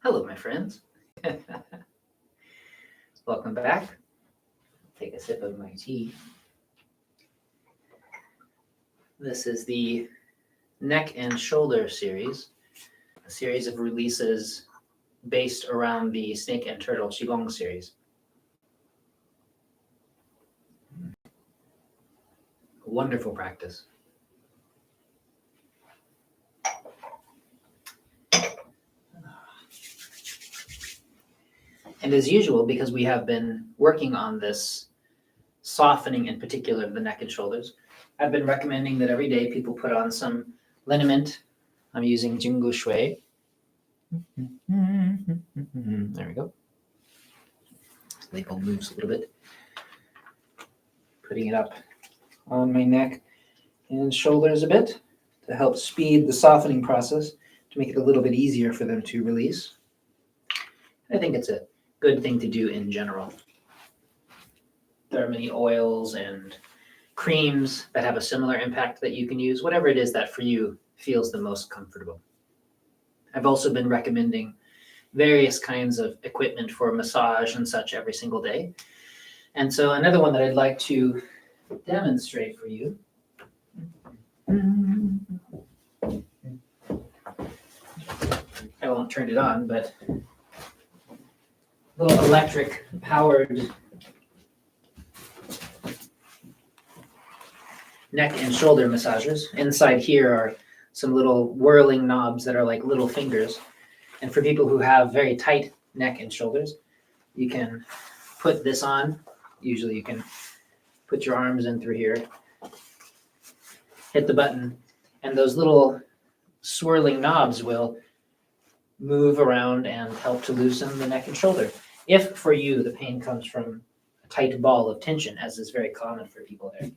Hello, my friends. Welcome back. Take a sip of my tea. This is the neck and shoulder series, a series of releases based around the snake and turtle Qigong series. A wonderful practice. And as usual, because we have been working on this softening in particular of the neck and shoulders, I've been recommending that every day people put on some liniment. I'm using Jingu Shui. There we go. Label moves a little bit. Putting it up on my neck and shoulders a bit to help speed the softening process, to make it a little bit easier for them to release. I think it's a good thing to do in general. There are many oils and creams that have a similar impact that you can use, whatever it is that for you feels the most comfortable. I've also been recommending various kinds of equipment for massage and such every single day. And so another one that I'd like to demonstrate for you. I won't turn it on, but little electric powered neck and shoulder massagers. Inside here are some little whirling knobs that are like little fingers. And for people who have very tight neck and shoulders, you can put this on. Usually you can put your arms in through here, hit the button, and those little swirling knobs will move around and help to loosen the neck and shoulder. If for you the pain comes from a tight ball of tension, as is very common for people there,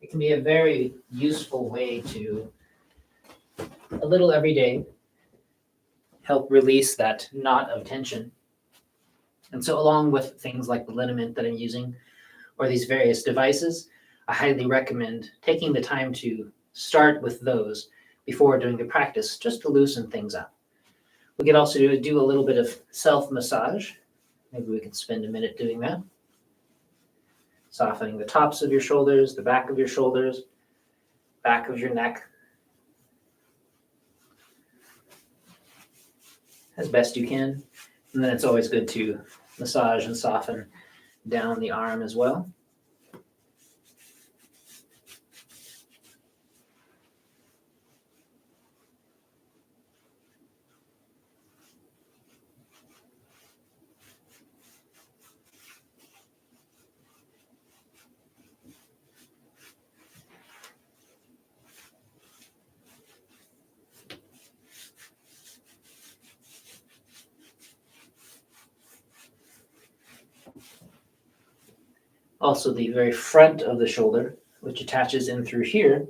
it can be a very useful way to, a little every day, help release that knot of tension. And so along with things like the liniment that I'm using, or these various devices, I highly recommend taking the time to start with those before doing the practice, just to loosen things up. We could also do a little bit of self-massage. Maybe we could spend a minute doing that. Softening the tops of your shoulders, the back of your shoulders, back of your neck, as best you can. And then it's always good to massage and soften down the arm as well. Also the very front of the shoulder, which attaches in through here,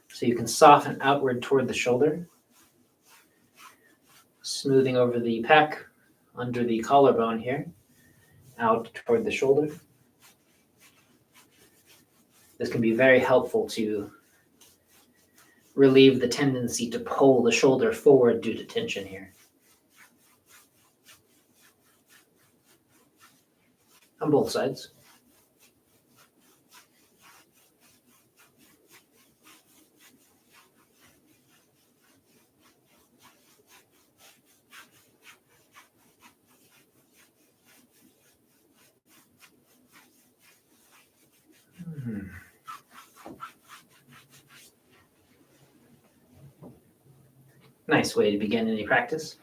so you can soften outward toward the shoulder, smoothing over the pec, under the collarbone here, out toward the shoulder. This can be very helpful to relieve the tendency to pull the shoulder forward due to tension here. On both sides. Nice way to begin any practice.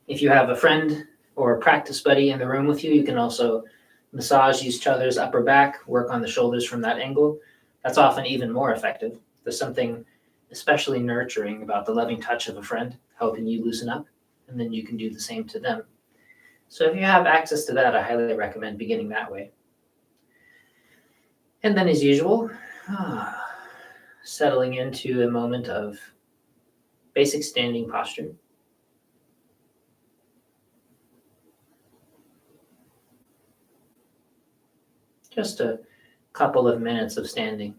If you have a friend or a practice buddy in the room with you, you can also massage each other's upper back, work on the shoulders from that angle. That's often even more effective. There's something especially nurturing about the loving touch of a friend, helping you loosen up, and then you can do the same to them. So if you have access to that, I highly recommend beginning that way. And then as usual, settling into a moment of basic standing posture. Just a couple of minutes of standing.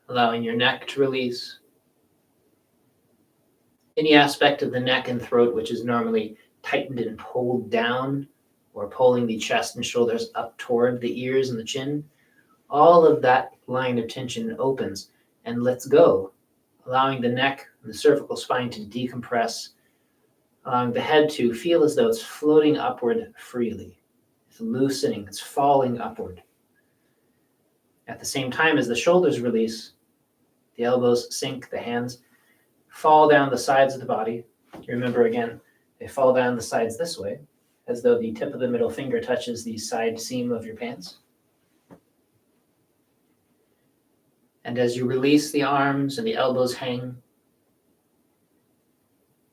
allowing your neck to release. Any aspect of the neck and throat which is normally tightened and pulled down, or pulling the chest and shoulders up toward the ears and the chin, all of that line of tension opens and lets go, allowing the neck and the cervical spine to decompress, allowing the head to feel as though it's floating upward freely. It's loosening, it's falling upward. At the same time as the shoulders release, the elbows sink, the hands fall down the sides of the body. Remember again, they fall down the sides this way, as though the tip of the middle finger touches the side seam of your pants. And as you release the arms and the elbows hang,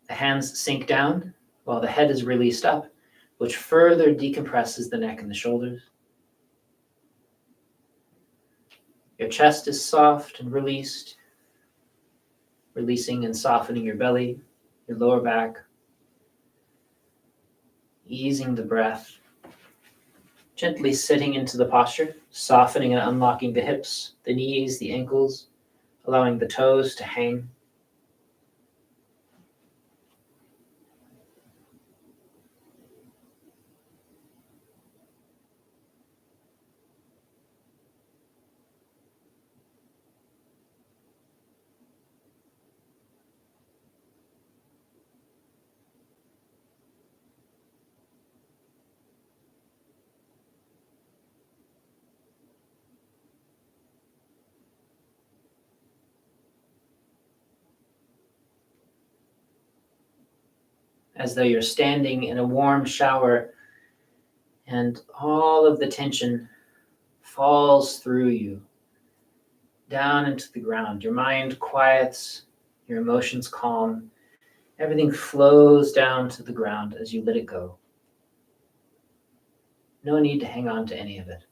the hands sink down while the head is released up, which further decompresses the neck and the shoulders. Your chest is soft and released, releasing and softening your belly, your lower back, easing the breath, gently sitting into the posture, softening and unlocking the hips, the knees, the ankles, allowing the toes to hang. As though you're standing in a warm shower and all of the tension falls through you, down into the ground. Your mind quiets, your emotions calm, everything flows down to the ground as you let it go. No need to hang on to any of it.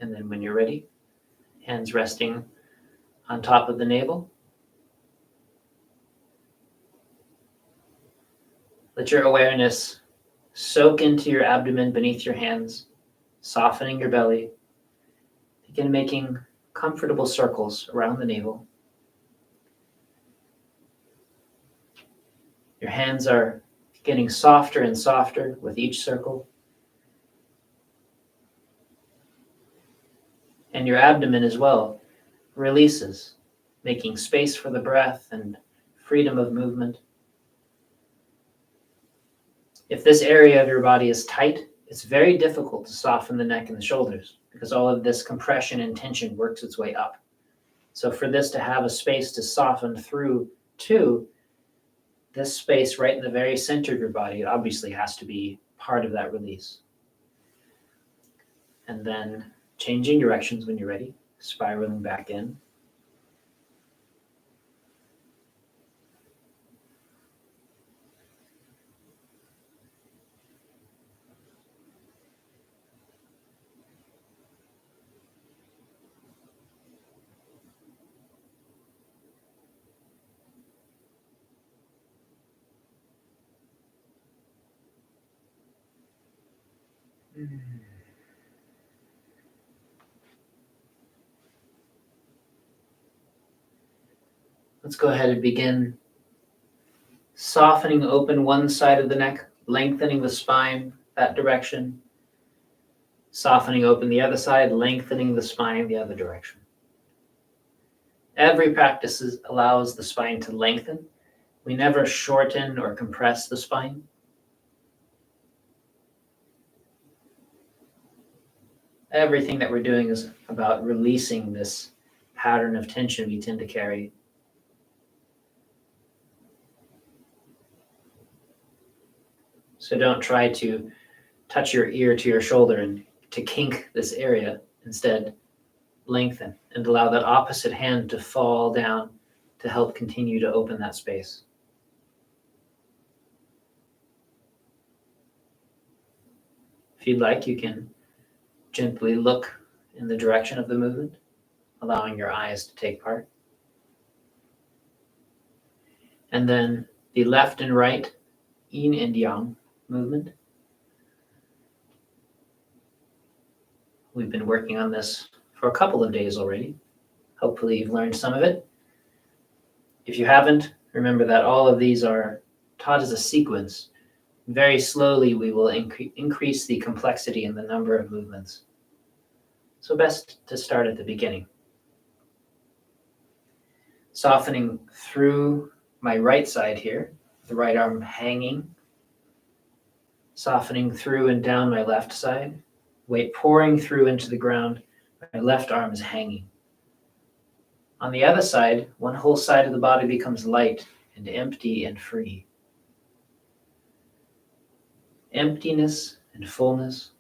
And then when you're ready, hands resting on top of the navel, let your awareness soak into your abdomen beneath your hands, softening your belly. Begin making comfortable circles around the navel. Your hands are getting softer and softer with each circle. And your abdomen as well releases, making space for the breath and freedom of movement. If this area of your body is tight, it's very difficult to soften the neck and the shoulders because all of this compression and tension works its way up. So for this to have a space to soften through to, this space right in the very center of your body obviously has to be part of that release. And then changing directions when you're ready, spiraling back in. Let's go ahead and begin softening open one side of the neck, lengthening the spine that direction, softening open the other side, lengthening the spine the other direction. Every practice allows the spine to lengthen. We never shorten or compress the spine. Everything that we're doing is about releasing this pattern of tension we tend to carry. So don't try to touch your ear to your shoulder and to kink this area. Instead, lengthen and allow that opposite hand to fall down to help continue to open that space. If you'd like, you can gently look in the direction of the movement, allowing your eyes to take part. And then the left and right yin and yang movement. We've been working on this for a couple of days already. Hopefully you've learned some of it. If you haven't, remember that all of these are taught as a sequence. Very slowly we will increase the complexity and the number of movements. So best to start at the beginning. Softening through my right side here, the right arm hanging. Softening through and down my left side. Weight pouring through into the ground. My left arm is hanging. On the other side, one whole side of the body becomes light and empty and free. Emptiness and fullness,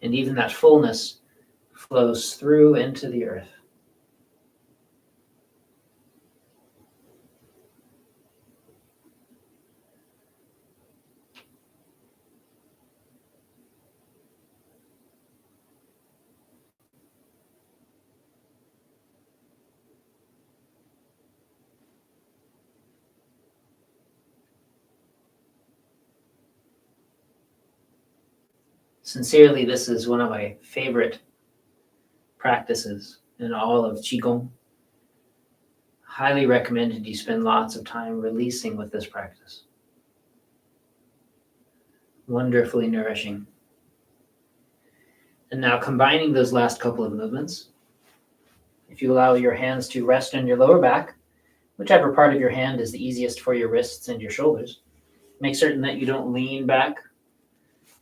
and even that fullness flows through into the earth. Sincerely, this is one of my favorite practices in all of Qigong. Highly recommended you spend lots of time releasing with this practice. Wonderfully nourishing. And now combining those last couple of movements, if you allow your hands to rest on your lower back, whichever part of your hand is the easiest for your wrists and your shoulders, make certain that you don't lean back.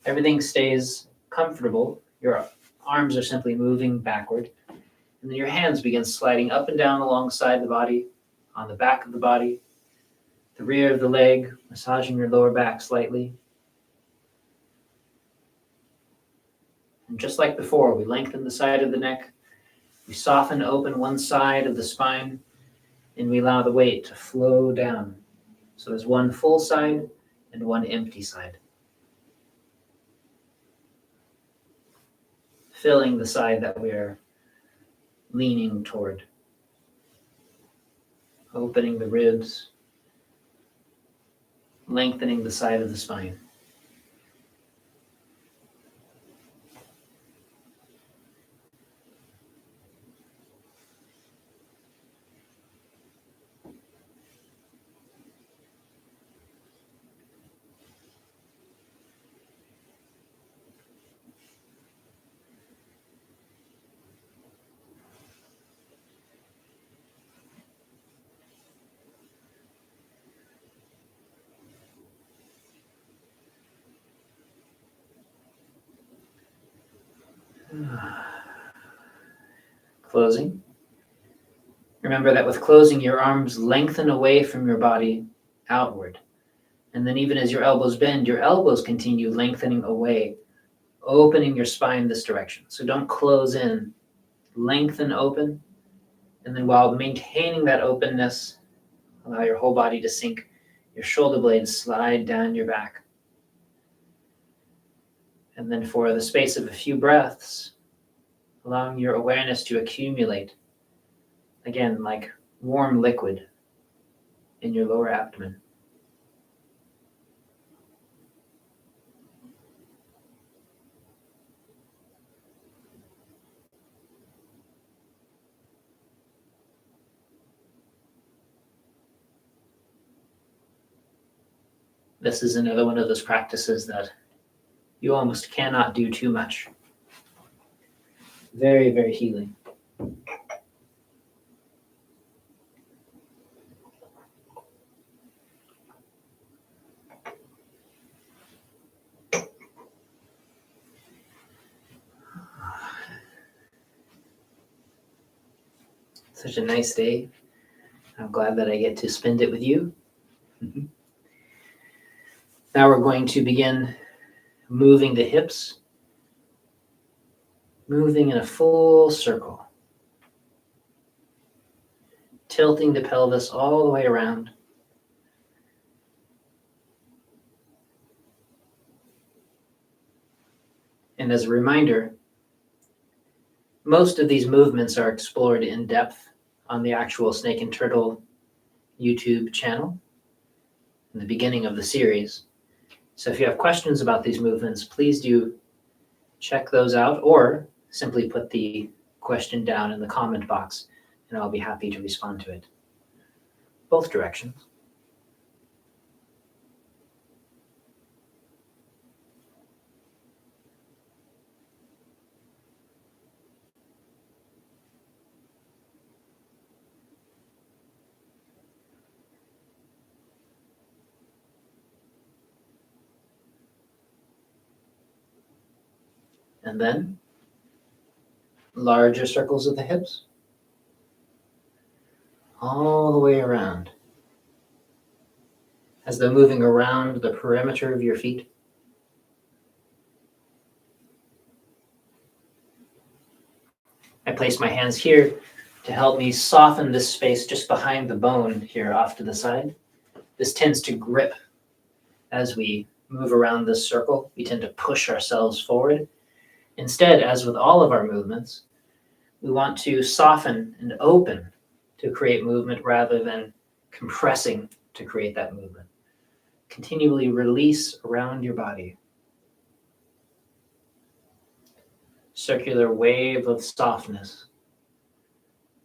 Everything stays comfortable. Your arms are simply moving backward. And then your hands begin sliding up and down alongside the body, on the back of the body, the rear of the leg, massaging your lower back slightly. And just like before, we lengthen the side of the neck. We soften open one side of the spine, and we allow the weight to flow down. So there's one full side and one empty side. Filling the side that we're leaning toward. Opening the ribs, lengthening the side of the spine. Closing. Remember that with closing, your arms lengthen away from your body outward. And then even as your elbows bend, your elbows continue lengthening away, opening your spine this direction. So don't close in, lengthen open. And then while maintaining that openness, allow your whole body to sink. Your shoulder blades slide down your back. And then for the space of a few breaths, allowing your awareness to accumulate, again, like warm liquid in your lower abdomen. This is another one of those practices that you almost cannot do too much. Very, very healing. Such a nice day. I'm glad that I get to spend it with you. Now we're going to begin moving the hips, moving in a full circle, tilting the pelvis all the way around. And as a reminder, most of these movements are explored in depth on the actual Snake and Turtle YouTube channel in the beginning of the series. So if you have questions about these movements, please do check those out, or simply put the question down in the comment box and I'll be happy to respond to it. Both directions. And then larger circles of the hips, all the way around, as though moving around the perimeter of your feet. I place my hands here to help me soften this space just behind the bone here off to the side. This tends to grip as we move around this circle. We tend to push ourselves forward. Instead, as with all of our movements, we want to soften and open to create movement rather than compressing to create that movement. Continually release around your body. Circular wave of softness,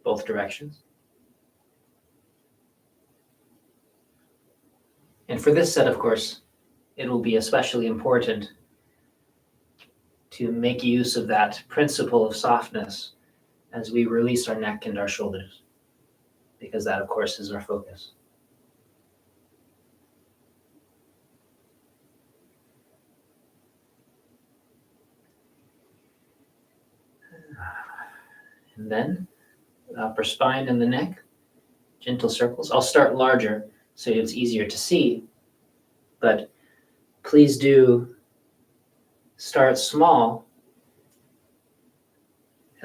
both directions. And for this set, of course, it will be especially important to make use of that principle of softness as we release our neck and our shoulders, because that, of course, is our focus. And then the upper spine and the neck, gentle circles. I'll start larger so it's easier to see, but please do start small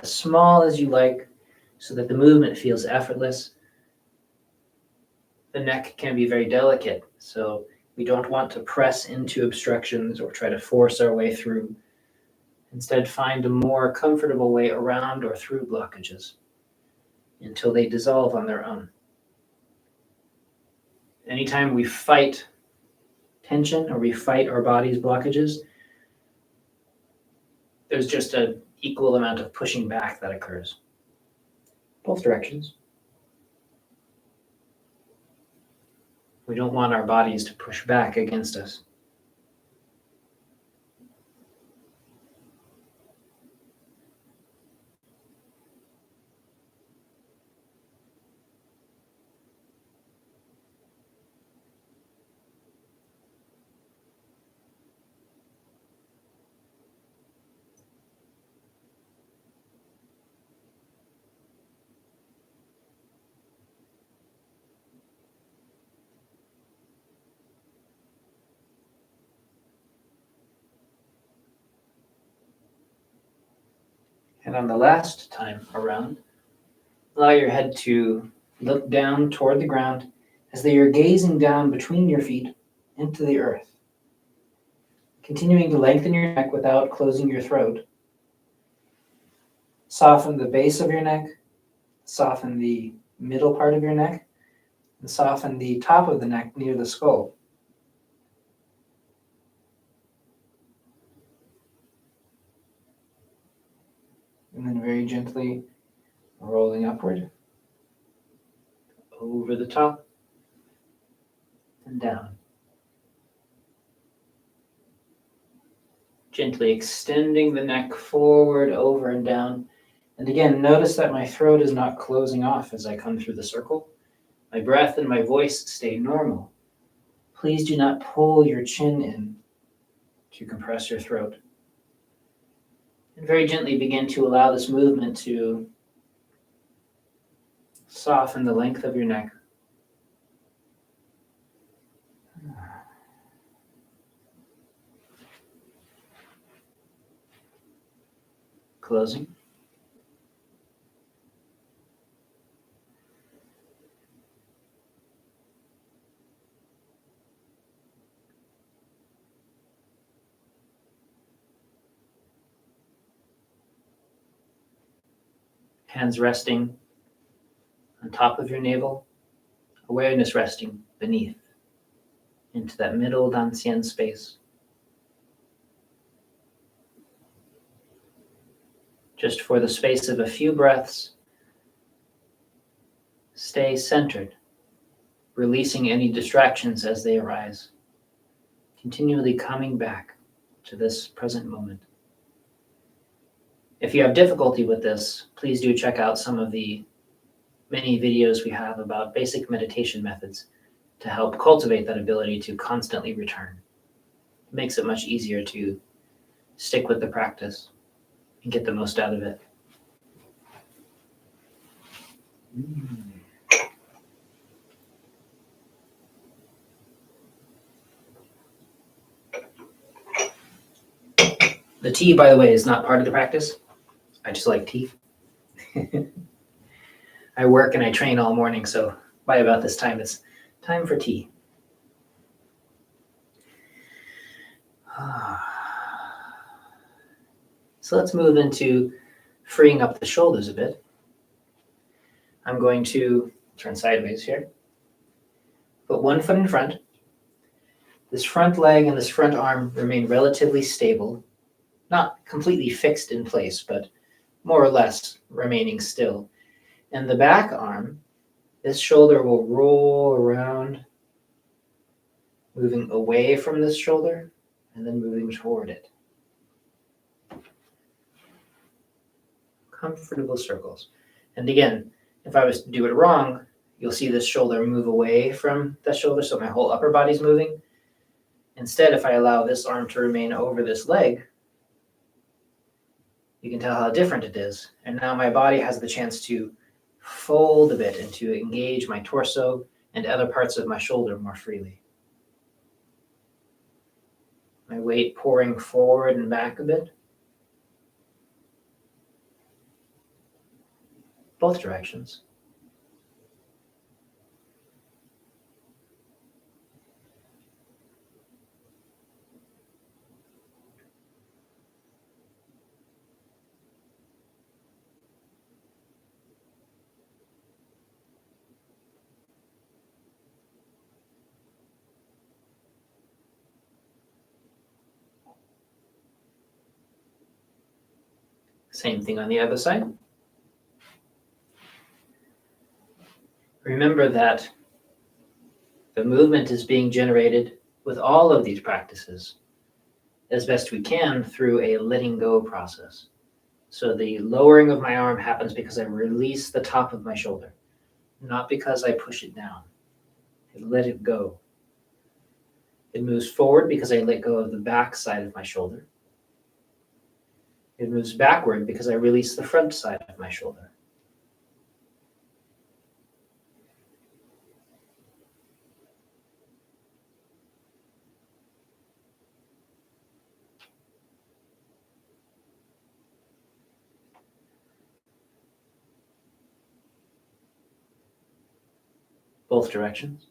as you like, so that the movement feels effortless. The neck can be very delicate, so we don't want to press into obstructions or try to force our way through. Instead, find a more comfortable way around or through blockages until they dissolve on their own. Anytime we fight tension or we fight our body's blockages, there's just an equal amount of pushing back that occurs. Both directions. We don't want our bodies to push back against us. And on the last time around, allow your head to look down toward the ground as though you're gazing down between your feet into the earth. Continuing to lengthen your neck without closing your throat. Soften the base of your neck, soften the middle part of your neck, and soften the top of the neck near the skull. And then very gently rolling upward, over the top, and down. Gently extending the neck forward, over and down. And again, notice that my throat is not closing off as I come through the circle. My breath and my voice stay normal. Please do not pull your chin in to compress your throat. And very gently begin to allow this movement to soften the length of your neck. Closing. Hands resting on top of your navel, awareness resting beneath into that middle Danxian space. Just for the space of a few breaths, stay centered, releasing any distractions as they arise, continually coming back to this present moment. If you have difficulty with this, please do check out some of the many videos we have about basic meditation methods to help cultivate that ability to constantly return. It makes it much easier to stick with the practice and get the most out of it. The tea, by the way, is not part of the practice. I just like tea. I work and I train all morning, so by about this time, it's time for tea. So let's move into freeing up the shoulders a bit. I'm going to turn sideways here. Put one foot in front. This front leg and this front arm remain relatively stable, not completely fixed in place, but more or less remaining still. And the back arm, this shoulder will roll around, moving away from this shoulder and then moving toward it. Comfortable circles. And again, if I was to do it wrong, you'll see this shoulder move away from that shoulder, so my whole upper body's moving. Instead, if I allow this arm to remain over this leg, you can tell how different it is. And now my body has the chance to fold a bit and to engage my torso and other parts of my shoulder more freely. My weight pouring forward and back a bit. Both directions. Same thing on the other side. Remember that the movement is being generated with all of these practices as best we can through a letting go process. So the lowering of my arm happens because I release the top of my shoulder, not because I push it down. I let it go. It moves forward because I let go of the back side of my shoulder. It moves backward because I release the front side of my shoulder. Both directions.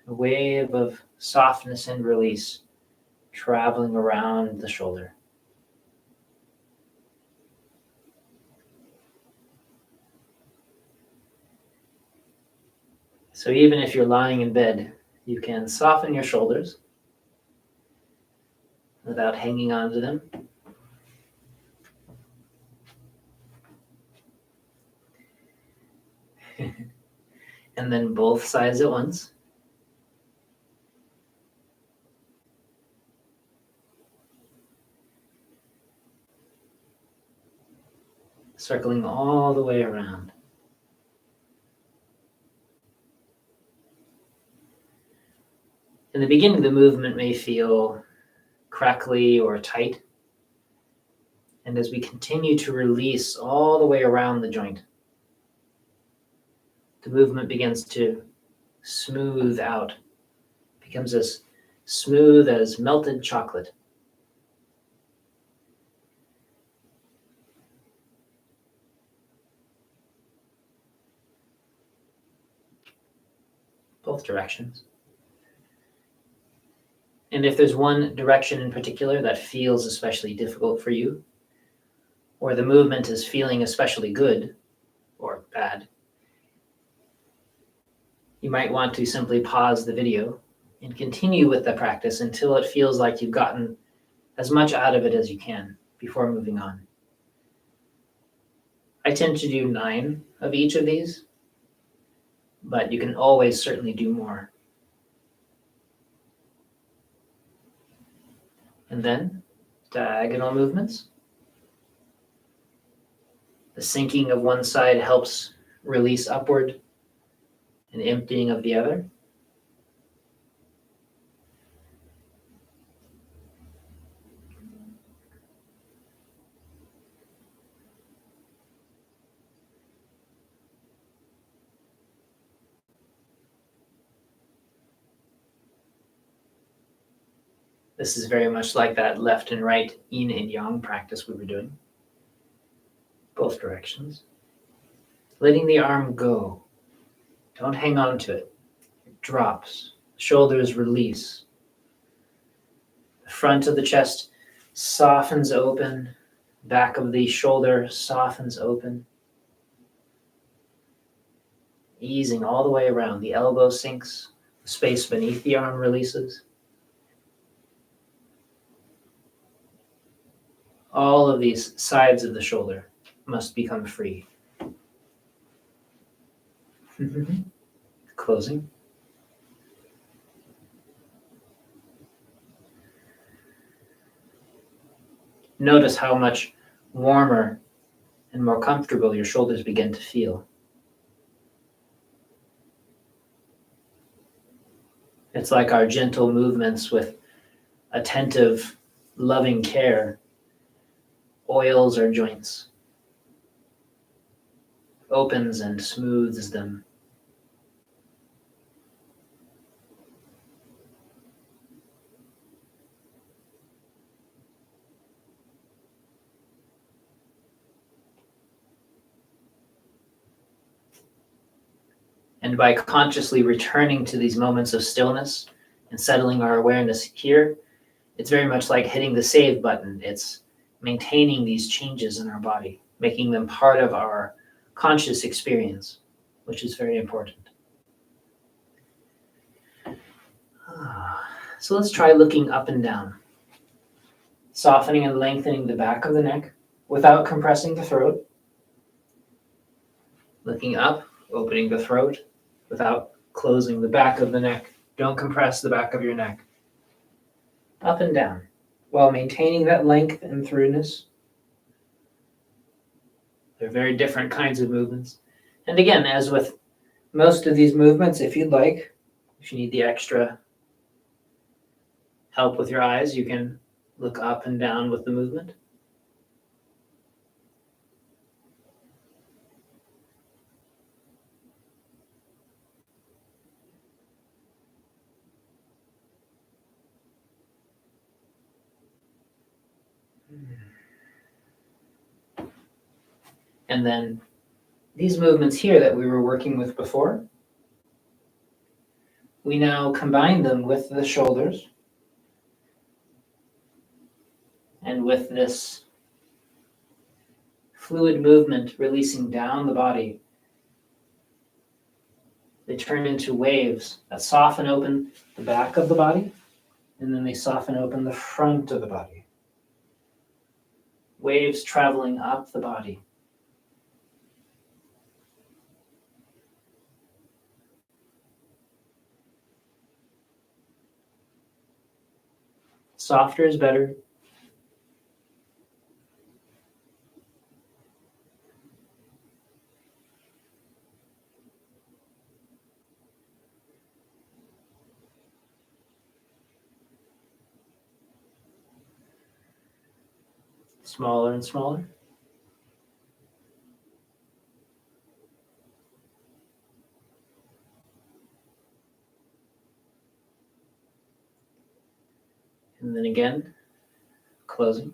A wave of softness and release traveling around the shoulder. So even if you're lying in bed, you can soften your shoulders without hanging onto them. And then both sides at once. Circling all the way around. In the beginning, the movement may feel crackly or tight. And as we continue to release all the way around the joint, the movement begins to smooth out, becomes as smooth as melted chocolate. both directions. And if there's one direction in particular that feels especially difficult for you, or the movement is feeling especially good or bad, you might want to simply pause the video and continue with the practice until it feels like you've gotten as much out of it as you can before moving on. I tend to do 9 of each of these, but you can always certainly do more. And then diagonal movements. The sinking of one side helps release upward and emptying of the other. This is very much like that left and right yin and yang practice we were doing. Both directions. Letting the arm go. Don't hang on to it. It drops. Shoulders release. The front of the chest softens open. Back of the shoulder softens open. Easing all the way around. The elbow sinks. The space beneath the arm releases. All of these sides of the shoulder must become free. Closing. Notice how much warmer and more comfortable your shoulders begin to feel. It's like our gentle movements with attentive, loving care oils our joints, opens and smooths them. And by consciously returning to these moments of stillness and settling our awareness here, it's very much like hitting the save button. It's maintaining these changes in our body, making them part of our conscious experience, which is very important. So let's try looking up and down, softening and lengthening the back of the neck without compressing the throat. Looking up, opening the throat without closing the back of the neck. Don't compress the back of your neck. Up and down, while maintaining that length and throughness. They're very different kinds of movements. And again, as with most of these movements, if you'd like, if you need the extra help with your eyes, you can look up and down with the movement. And then these movements here that we were working with before, we now combine them with the shoulders and with this fluid movement releasing down the body. They turn into waves that soften open the back of the body, and then they soften open the front of the body. Waves traveling up the body. Softer is better. Smaller and smaller. And then again, closing.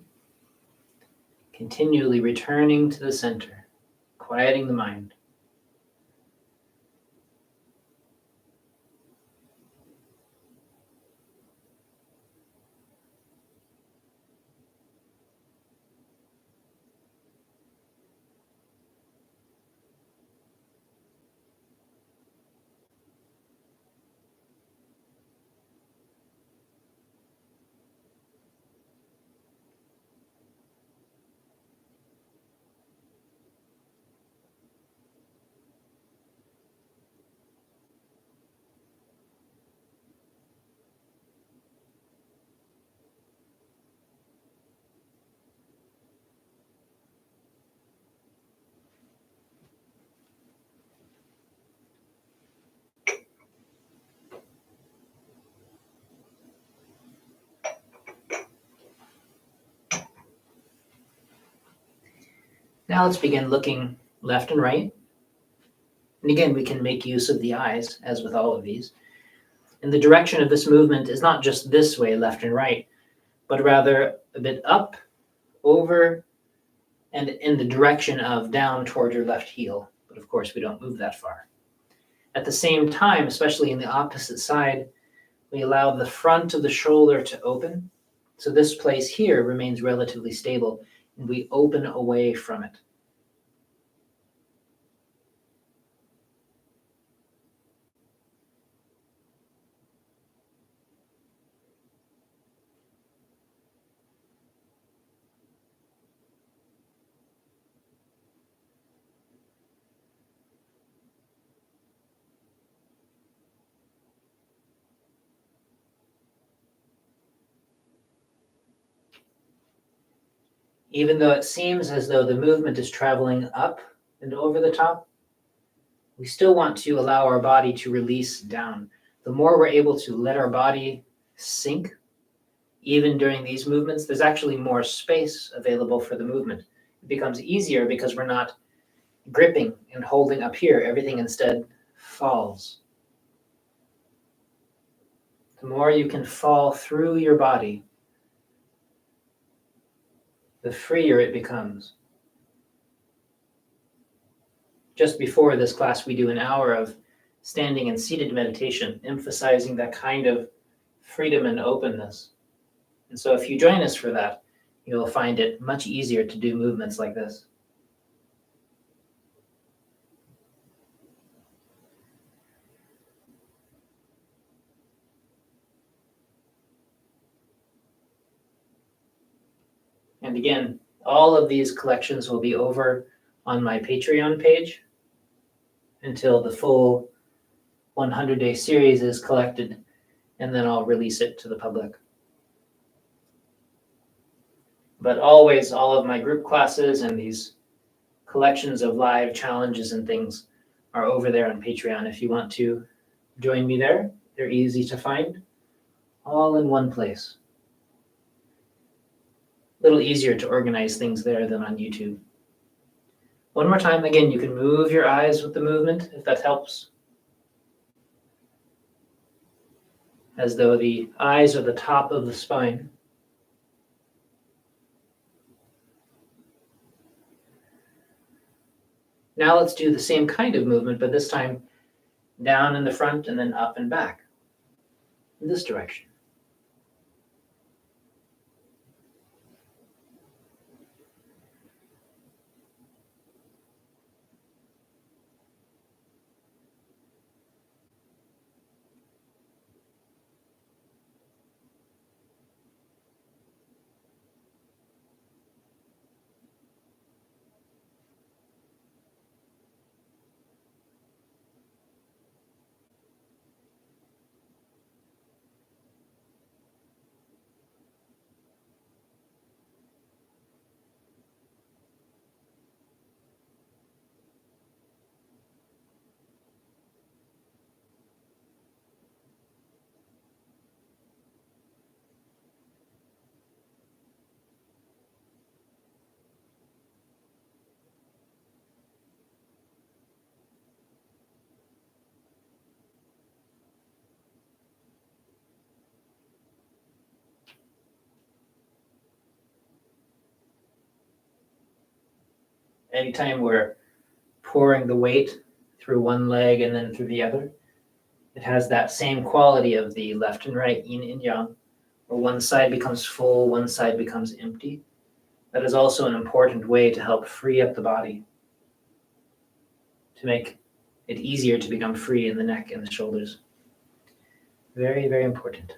Continually returning to the center, quieting the mind. Now let's begin looking left and right. And again, we can make use of the eyes, as with all of these. And the direction of this movement is not just this way, left and right, but rather a bit up, over, and in the direction of down toward your left heel. But of course, we don't move that far. At the same time, especially in the opposite side, we allow the front of the shoulder to open. So this place here remains relatively stable, and we open away from it. Even though it seems as though the movement is traveling up and over the top, we still want to allow our body to release down. The more we're able to let our body sink, even during these movements, there's actually more space available for the movement. It becomes easier because we're not gripping and holding up here. Everything instead falls. The more you can fall through your body, the freer it becomes. Just before this class, we do an hour of standing and seated meditation, emphasizing that kind of freedom and openness. And so if you join us for that, you'll find it much easier to do movements like this. And again, all of these collections will be over on my Patreon page until the full 100-day series is collected, and then I'll release it to the public. But always, all of my group classes and these collections of live challenges and things are over there on Patreon. If you want to join me there, they're easy to find, all in one place. A little easier to organize things there than on YouTube. One more time, again, you can move your eyes with the movement if that helps. As though the eyes are the top of the spine. Now let's do the same kind of movement, but this time down in the front and then up and back in this direction. Anytime we're pouring the weight through one leg and then through the other, it has that same quality of the left and right, yin and yang, where one side becomes full, one side becomes empty. That is also an important way to help free up the body, to make it easier to become free in the neck and the shoulders. Very, very important.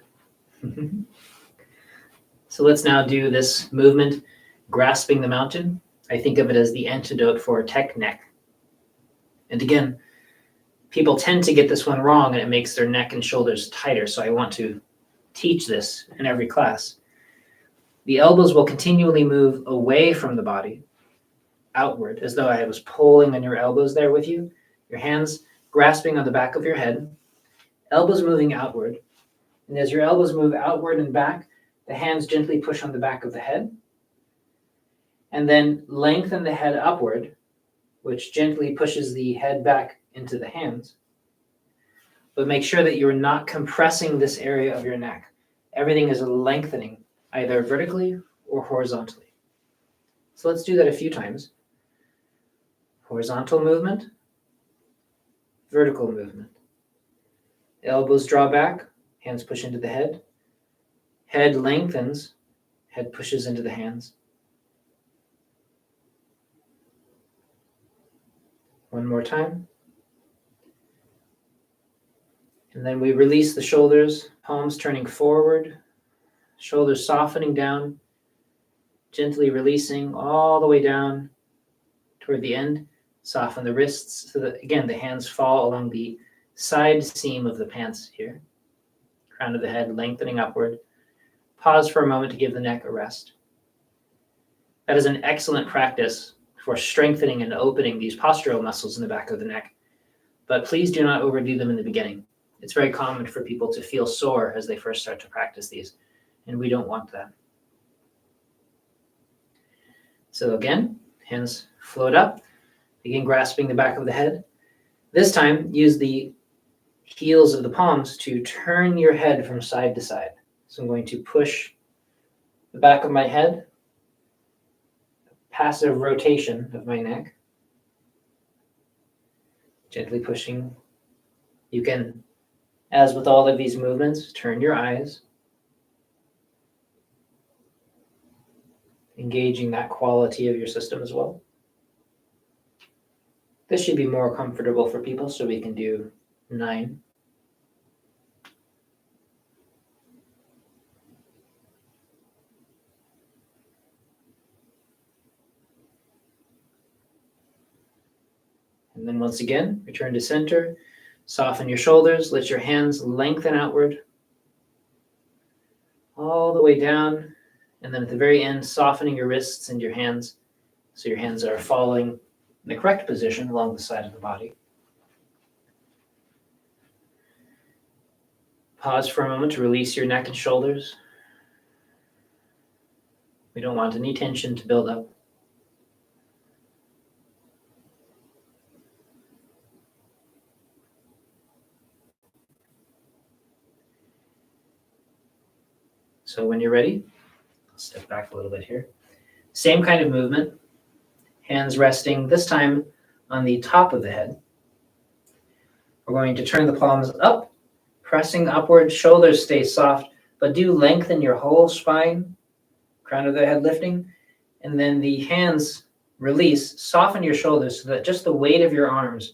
So let's now do this movement, grasping the mountain. I think of it as the antidote for tech neck. And again, people tend to get this one wrong and it makes their neck and shoulders tighter. So I want to teach this in every class. The elbows will continually move away from the body, outward, as though I was pulling on your elbows there with you. Your hands grasping on the back of your head, elbows moving outward. And as your elbows move outward and back, the hands gently push on the back of the head. And then lengthen the head upward, which gently pushes the head back into the hands. But make sure that you're not compressing this area of your neck. Everything is lengthening, either vertically or horizontally. So let's do that a few times. Horizontal movement, vertical movement. Elbows draw back, hands push into the head. Head lengthens, head pushes into the hands. One more time. And then we release the shoulders, palms turning forward, shoulders softening down, gently releasing all the way down toward the end. Soften the wrists so that, again, the hands fall along the side seam of the pants here. Crown of the head lengthening upward. Pause for a moment to give the neck a rest. That is an excellent practice for strengthening and opening these postural muscles in the back of the neck. But please do not overdo them in the beginning. It's very common for people to feel sore as they first start to practice these, and we don't want that. So again, hands float up, begin grasping the back of the head. This time, use the heels of the palms to turn your head from side to side. So I'm going to push the back of my head, passive rotation of my neck, gently pushing. You can, as with all of these movements, turn your eyes, engaging that quality of your system as well. This should be more comfortable for people, so we can do 9. And then once again, return to center, soften your shoulders, let your hands lengthen outward, all the way down, and then at the very end, softening your wrists and your hands, so your hands are falling in the correct position along the side of the body. Pause for a moment to release your neck and shoulders. We don't want any tension to build up. So when you're ready, I'll step back a little bit here. Same kind of movement, hands resting, this time on the top of the head. We're going to turn the palms up, pressing upward, shoulders stay soft, but do lengthen your whole spine, crown of the head lifting, and then the hands release, soften your shoulders so that just the weight of your arms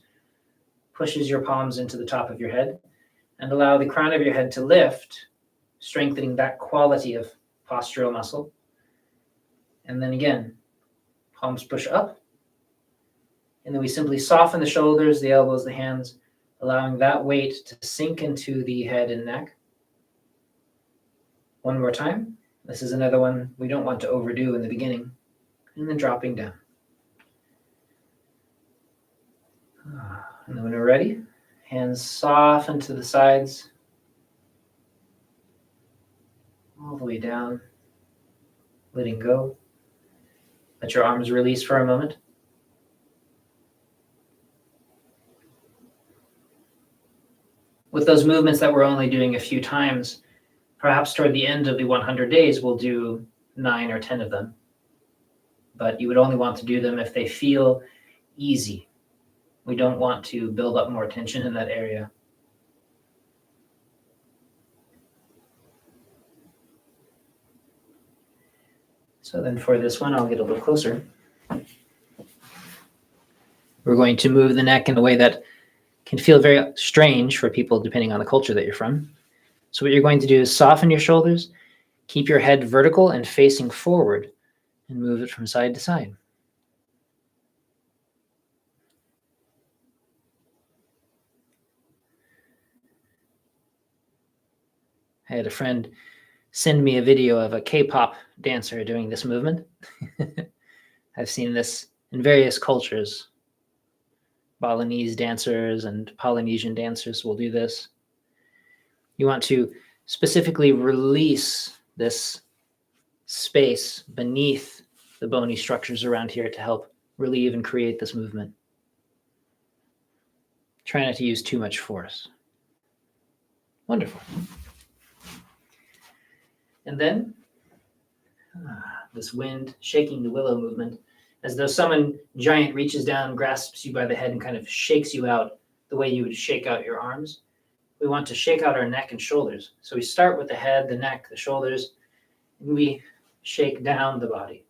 pushes your palms into the top of your head, and allow the crown of your head to lift, strengthening that quality of postural muscle. And then again, palms push up, and then we simply soften the shoulders, the elbows, the hands, allowing that weight to sink into the head and neck. One more time. This is another one we don't want to overdo in the beginning. And then dropping down. And then when we're ready, hands soften to the sides, all the way down, letting go. Let your arms release for a moment. With those movements that we're only doing a few times, perhaps toward the end of the 100 days, we'll do 9 or 10 of them. But you would only want to do them if they feel easy. We don't want to build up more tension in that area. So then for this one, I'll get a little closer. We're going to move the neck in a way that can feel very strange for people depending on the culture that you're from. So what you're going to do is soften your shoulders, keep your head vertical and facing forward, and move it from side to side. I had a friend send me a video of a K-pop dancer doing this movement. I've seen this in various cultures. Balinese dancers and Polynesian dancers will do this. You want to specifically release this space beneath the bony structures around here to help relieve and create this movement. Try not to use too much force. Wonderful. And then this wind shaking the willow movement, as though someone giant reaches down, grasps you by the head, and kind of shakes you out the way you would shake out your arms. We want to shake out our neck and shoulders. So we start with the head, the neck, the shoulders, and we shake down the body.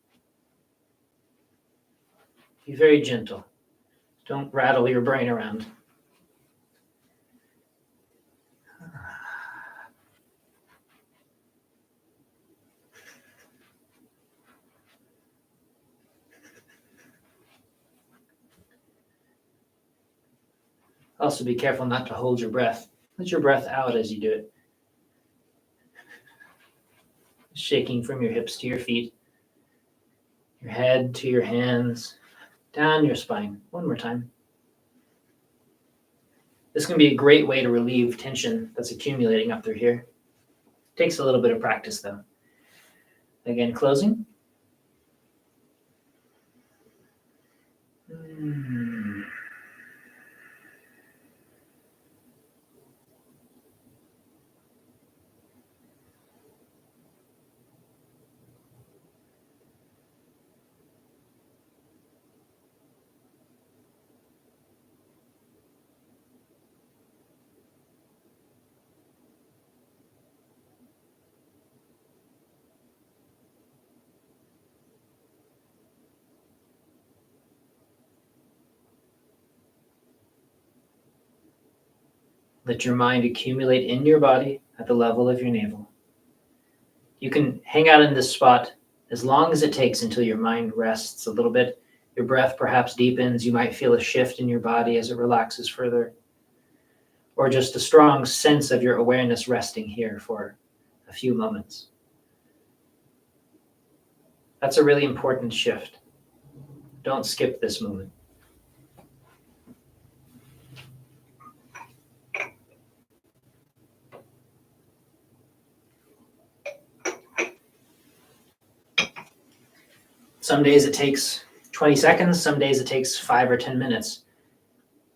Be very gentle. Don't rattle your brain around. Also be careful not to hold your breath. Let your breath out as you do it. Shaking from your hips to your feet, your head to your hands, down your spine. One more time. This can be a great way to relieve tension that's accumulating up through here. Takes a little bit of practice though. Again, closing. Let your mind accumulate in your body at the level of your navel. You can hang out in this spot as long as it takes until your mind rests a little bit. Your breath perhaps deepens. You might feel a shift in your body as it relaxes further, or just a strong sense of your awareness resting here for a few moments. That's a really important shift. Don't skip this moment. Some days it takes 20 seconds, some days it takes 5 or 10 minutes.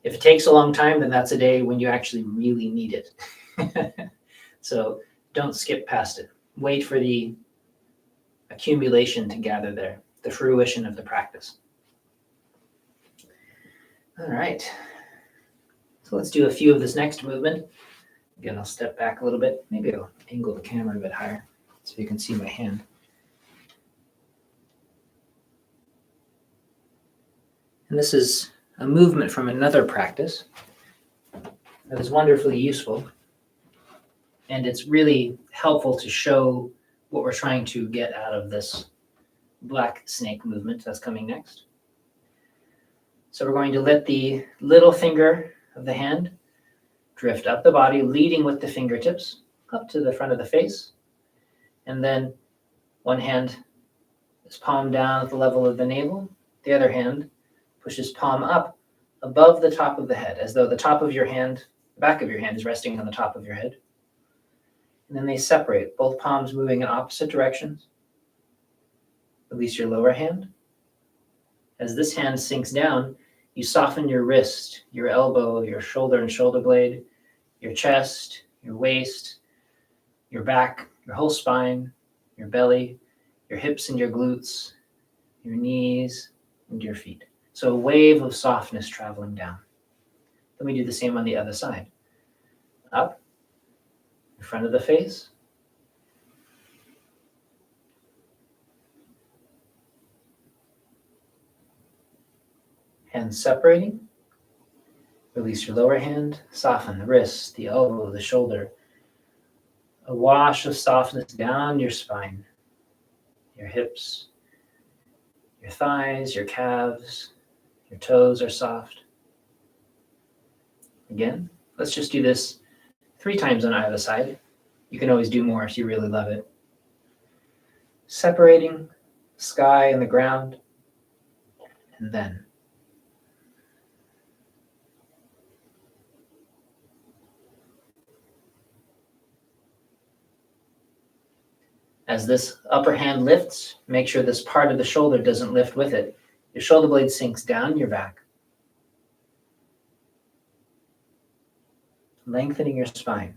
If it takes a long time, then that's a day when you actually really need it. So don't skip past it. Wait for the accumulation to gather there, the fruition of the practice. All right. So let's do a few of this next movement. Again, I'll step back a little bit. Maybe I'll angle the camera a bit higher so you can see my hand. And this is a movement from another practice that is wonderfully useful. And it's really helpful to show what we're trying to get out of this black snake movement that's coming next. So we're going to let the little finger of the hand drift up the body, leading with the fingertips up to the front of the face. And then one hand is palm down at the level of the navel. The other hand pushes palm up above the top of the head, as though the top of your hand, the back of your hand is resting on the top of your head. And then they separate, both palms moving in opposite directions. Release your lower hand. As this hand sinks down, you soften your wrist, your elbow, your shoulder and shoulder blade, your chest, your waist, your back, your whole spine, your belly, your hips and your glutes, your knees and your feet. So a wave of softness traveling down. Then we do the same on the other side. Up, in front of the face. Hands separating. Release your lower hand. Soften the wrist, the elbow, the shoulder. A wash of softness down your spine, your hips, your thighs, your calves, your toes are soft. Again, let's just do this 3 times on either side. You can always do more if you really love it. Separating the sky and the ground, and then. As this upper hand lifts, make sure this part of the shoulder doesn't lift with it. Your shoulder blade sinks down your back, lengthening your spine.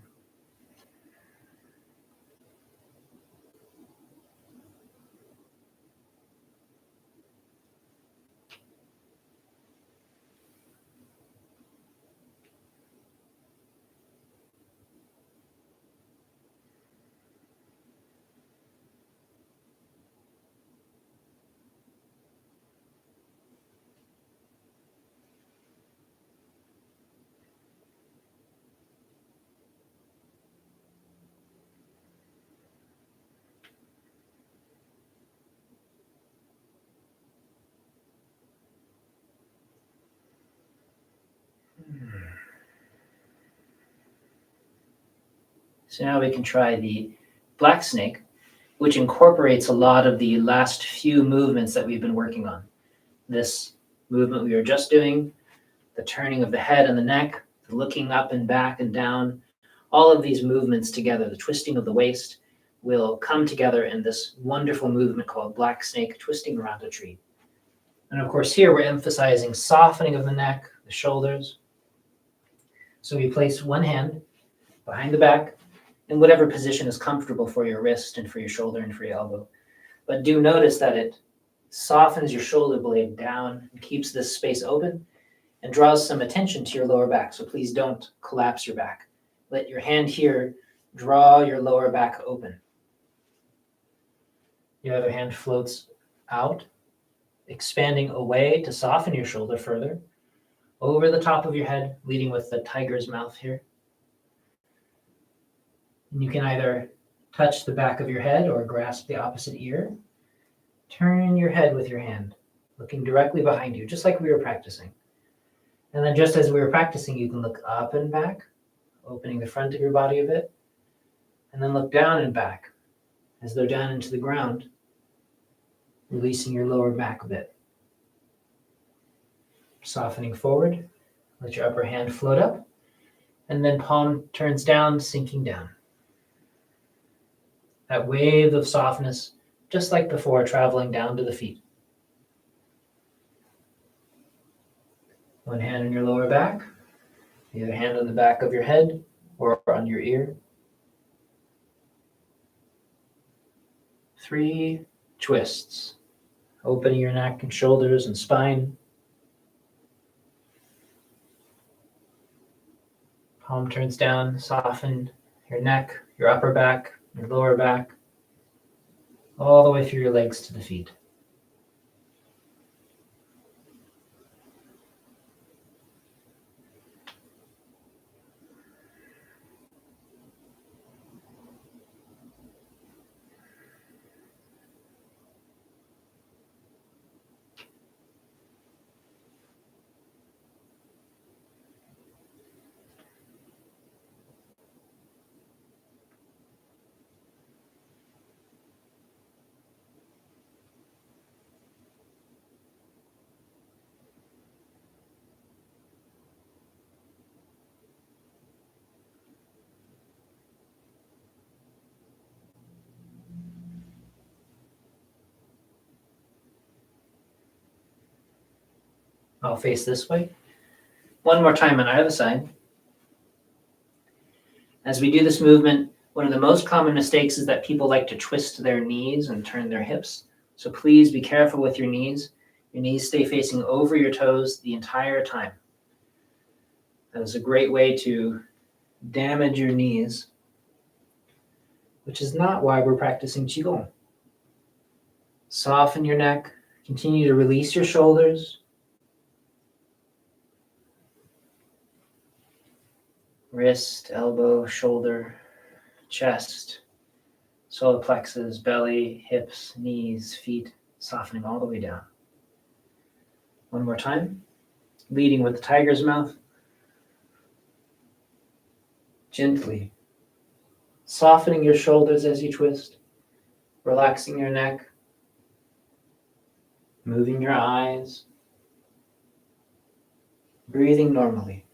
So now we can try the black snake, which incorporates a lot of the last few movements that we've been working on. This movement we were just doing, the turning of the head and the neck, the looking up and back and down, all of these movements together, the twisting of the waist, will come together in this wonderful movement called black snake twisting around a tree. And of course here we're emphasizing softening of the neck, the shoulders. So we place one hand behind the back in whatever position is comfortable for your wrist and for your shoulder and for your elbow. But do notice that it softens your shoulder blade down and keeps this space open and draws some attention to your lower back. So please don't collapse your back. Let your hand here draw your lower back open. Your other hand floats out, expanding away to soften your shoulder further, over the top of your head, leading with the tiger's mouth here. And you can either touch the back of your head or grasp the opposite ear. Turn your head with your hand, looking directly behind you, just like we were practicing. And then just as we were practicing, you can look up and back, opening the front of your body a bit, and then look down and back, as though down into the ground, releasing your lower back a bit. Softening forward, let your upper hand float up, and then palm turns down, sinking down. That wave of softness, just like before, traveling down to the feet. One hand on your lower back, the other hand on the back of your head or on your ear. 3 twists, opening your neck and shoulders and spine. Palm turns down, soften your neck, your upper back, your lower back, all the way through your legs to the feet. I'll face this way. One more time on either side. As we do this movement, one of the most common mistakes is that people like to twist their knees and turn their hips. So please be careful with your knees. Your knees stay facing over your toes the entire time. That is a great way to damage your knees, which is not why we're practicing Qigong. Soften your neck. Continue to release your shoulders. Wrist, elbow, shoulder, chest, solar plexus, belly, hips, knees, feet, softening all the way down. One more time, leading with the tiger's mouth. Gently softening your shoulders as you twist, relaxing your neck, moving your eyes, breathing normally.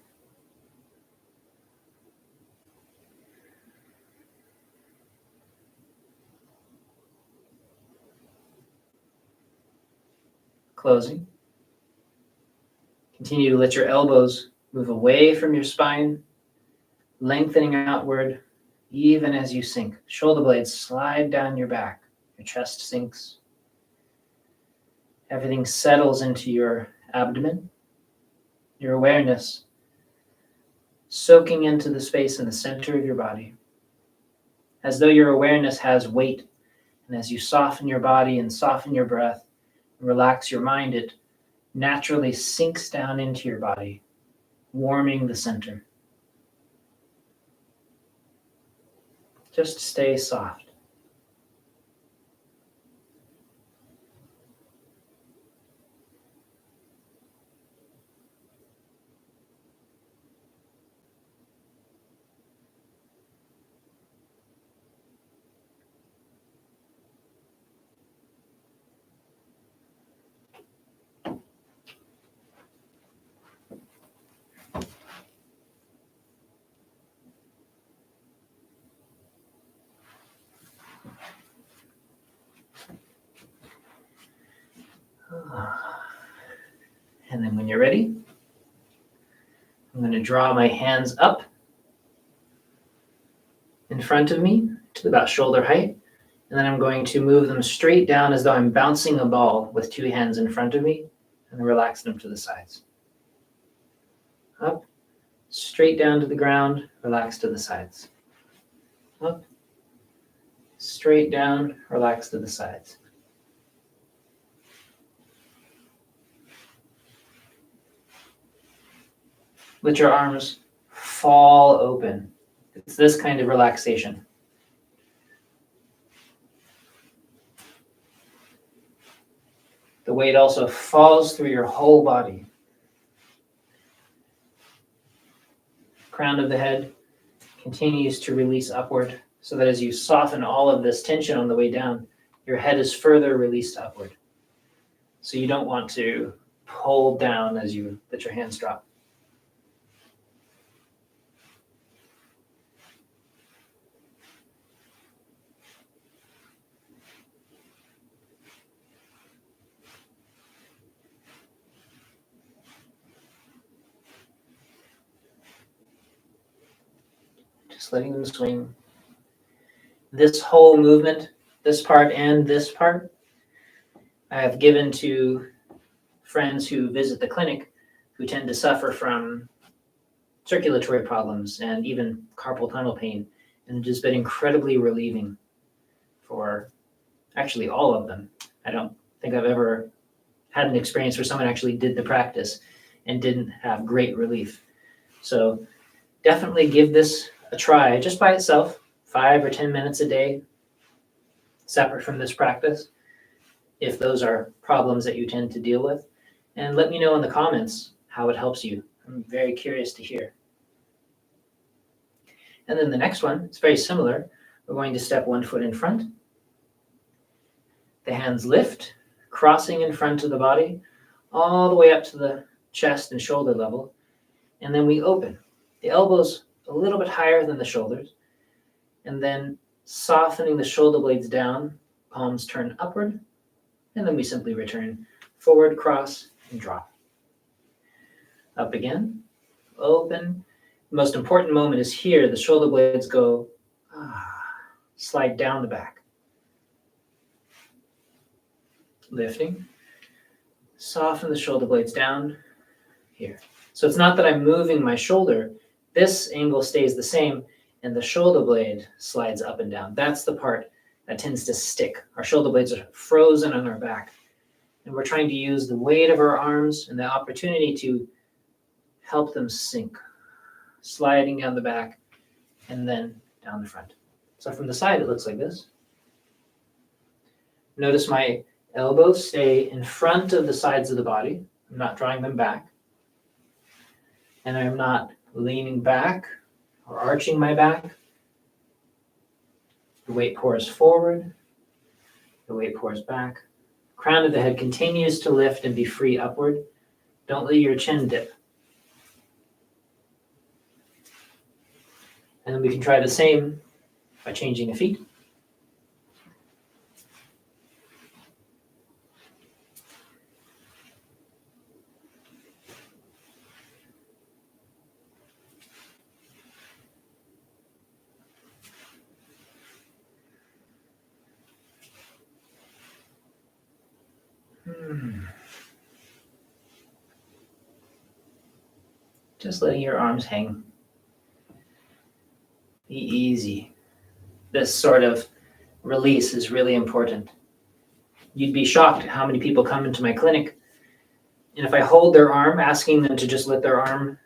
closing. Continue to let your elbows move away from your spine, lengthening outward even as you sink. Shoulder blades slide down your back. Your chest sinks. Everything settles into your abdomen. Your awareness soaking into the space in the center of your body, as though your awareness has weight. And as you soften your body and soften your breath and relax your mind, it naturally sinks down into your body, warming the center. Just stay soft. And then when you're ready, I'm going to draw my hands up in front of me to about shoulder height. And then I'm going to move them straight down as though I'm bouncing a ball with two hands in front of me, and relax them to the sides. Up, straight down to the ground, relax to the sides. Up, straight down, relax to the sides. Let your arms fall open. It's this kind of relaxation. The weight also falls through your whole body. Crown of the head continues to release upward, so that as you soften all of this tension on the way down, your head is further released upward. So you don't want to pull down as you let your hands drop. Just letting them swing. This whole movement, this part and this part, I have given to friends who visit the clinic who tend to suffer from circulatory problems and even carpal tunnel pain. And it has been incredibly relieving for actually all of them. I don't think I've ever had an experience where someone actually did the practice and didn't have great relief. So definitely give this a try just by itself, 5 or 10 minutes a day, separate from this practice, if those are problems that you tend to deal with. And let me know in the comments how it helps you. I'm very curious to hear. And then the next one, it's very similar. We're going to step one foot in front. The hands lift, crossing in front of the body, all the way up to the chest and shoulder level. And then we open. The elbows a little bit higher than the shoulders. And then softening the shoulder blades down, palms turn upward. And then we simply return forward, cross, and drop. Up again, open. The most important moment is here. The shoulder blades go, slide down the back. Lifting. Soften the shoulder blades down here. So it's not that I'm moving my shoulder. This angle stays the same, and the shoulder blade slides up and down. That's the part that tends to stick. Our shoulder blades are frozen on our back, and we're trying to use the weight of our arms and the opportunity to help them sink, sliding down the back and then down the front. So from the side, it looks like this. Notice my elbows stay in front of the sides of the body. I'm not drawing them back. And I'm not leaning back or arching my back. The weight pours forward. The weight pours back. Crown of the head continues to lift and be free upward. Don't let your chin dip. And then we can try the same by changing the feet. Just letting your arms hang. Be easy. This sort of release is really important. You'd be shocked at how many people come into my clinic, and if I hold their arm, asking them to just let their arm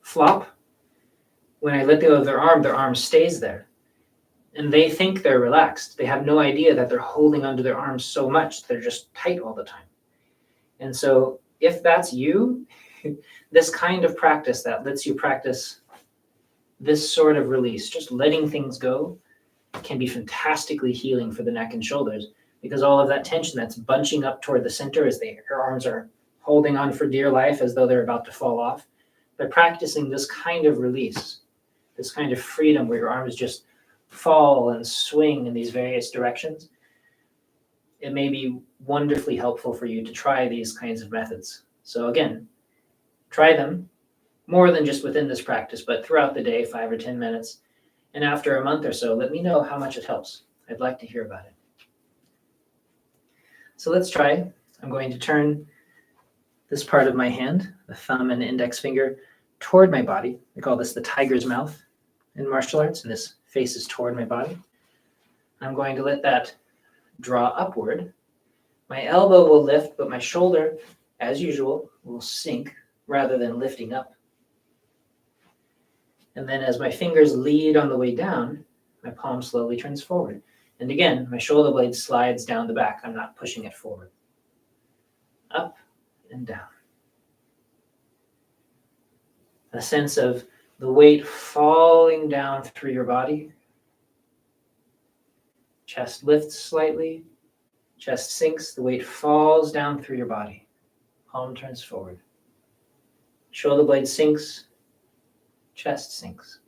flop, when I let go of their arm stays there. And they think they're relaxed. They have no idea that they're holding onto their arms so much, they're just tight all the time. And so if that's you, this kind of practice that lets you practice this sort of release, just letting things go, can be fantastically healing for the neck and shoulders, because all of that tension that's bunching up toward the center as your arms are holding on for dear life as though they're about to fall off. By practicing this kind of release, this kind of freedom where your arms just fall and swing in these various directions, it may be wonderfully helpful for you to try these kinds of methods. So again, try them more than just within this practice, but throughout the day, 5 or 10 minutes. And after a month or so, let me know how much it helps. I'd like to hear about it. So let's try. I'm going to turn this part of my hand, the thumb and index finger, toward my body. We call this the tiger's mouth in martial arts, and this faces toward my body. I'm going to let that draw upward. My elbow will lift, but my shoulder, as usual, will sink rather than lifting up. And then as my fingers lead on the way down, my palm slowly turns forward. And again, my shoulder blade slides down the back. I'm not pushing it forward. Up and down. A sense of the weight falling down through your body. Chest lifts slightly. Chest sinks. The weight falls down through your body. Palm turns forward. Shoulder blade sinks. Chest sinks.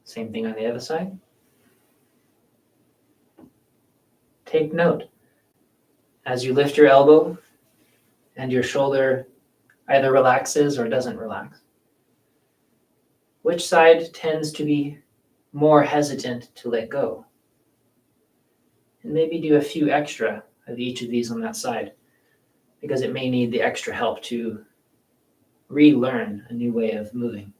Same thing on the other side. Take note as you lift your elbow and your shoulder either relaxes or doesn't relax. Which side tends to be more hesitant to let go? And maybe do a few extra of each of these on that side, because it may need the extra help to relearn a new way of moving.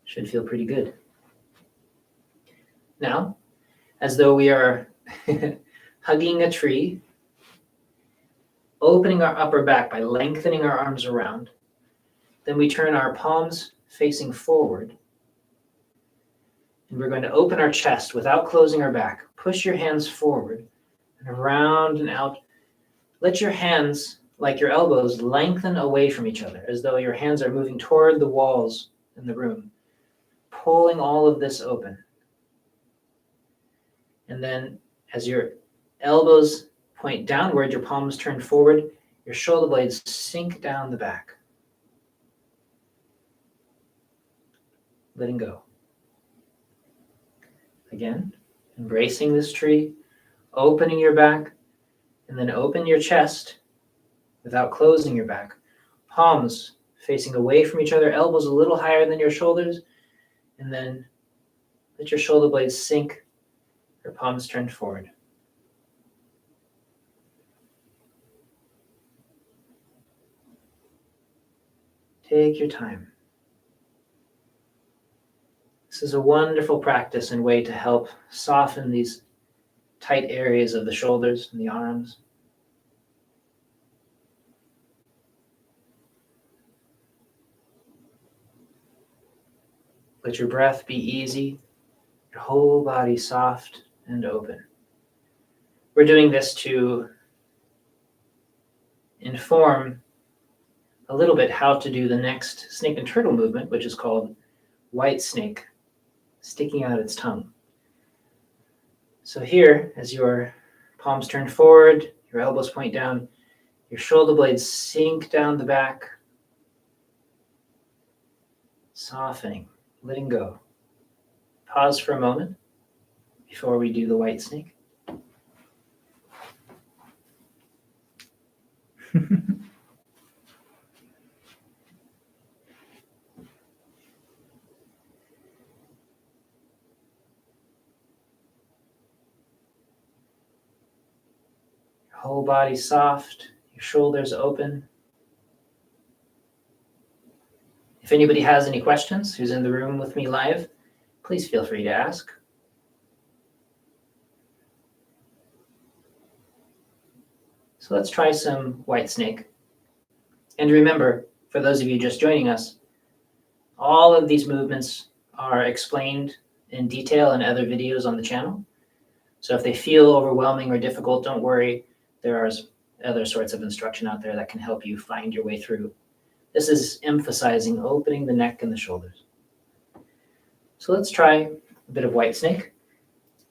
Should feel pretty good. Now, as though we are hugging a tree, opening our upper back by lengthening our arms around, then we turn our palms facing forward. And we're going to open our chest without closing our back. Push your hands forward and around and out. Let your hands, like your elbows, lengthen away from each other, as though your hands are moving toward the walls in the room, pulling all of this open. And then as your elbows point downward, your palms turn forward, your shoulder blades sink down the back. Letting go. Again, embracing this tree, opening your back, and then open your chest without closing your back. Palms facing away from each other, elbows a little higher than your shoulders, and then let your shoulder blades sink, your palms turned forward. Take your time. This is a wonderful practice and way to help soften these tight areas of the shoulders and the arms. Let your breath be easy, your whole body soft and open. We're doing this to inform a little bit how to do the next snake and turtle movement, which is called white snake, sticking out its tongue. So here, as your palms turn forward, your elbows point down, your shoulder blades sink down the back, softening, letting go, pause for a moment before we do the white snake. Whole body soft, your shoulders open. If anybody has any questions who's in the room with me live, please feel free to ask. So let's try some white snake. And remember, for those of you just joining us, all of these movements are explained in detail in other videos on the channel. So if they feel overwhelming or difficult, don't worry. There are other sorts of instruction out there that can help you find your way through. This is emphasizing opening the neck and the shoulders. So let's try a bit of white snake.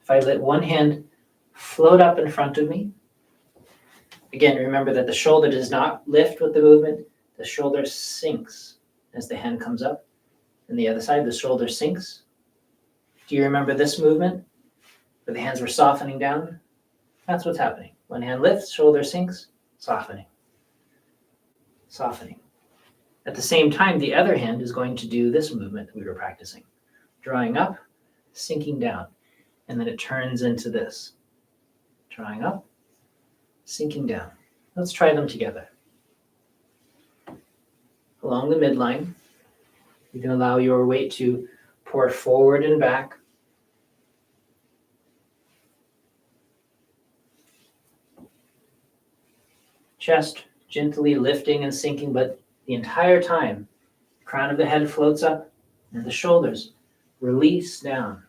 If I let one hand float up in front of me, again, remember that the shoulder does not lift with the movement. The shoulder sinks as the hand comes up. And the other side, the shoulder sinks. Do you remember this movement where the hands were softening down? That's what's happening. One hand lifts, shoulder sinks, softening. Softening. At the same time, the other hand is going to do this movement that we were practicing. Drawing up, sinking down. And then it turns into this. Drawing up, sinking down. Let's try them together. Along the midline, you can allow your weight to pour forward and back. Chest gently lifting and sinking, but the entire time, the crown of the head floats up and the shoulders release down.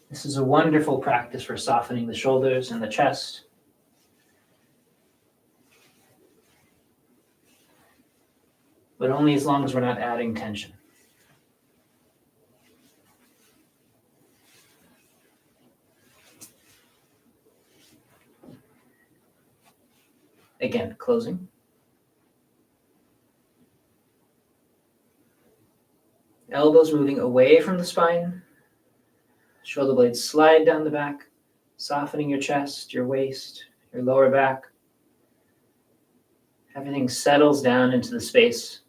This is a wonderful practice for softening the shoulders and the chest. But only as long as we're not adding tension. Again, closing. Elbows moving away from the spine. Shoulder blades slide down the back, softening your chest, your waist, your lower back. Everything settles down into the space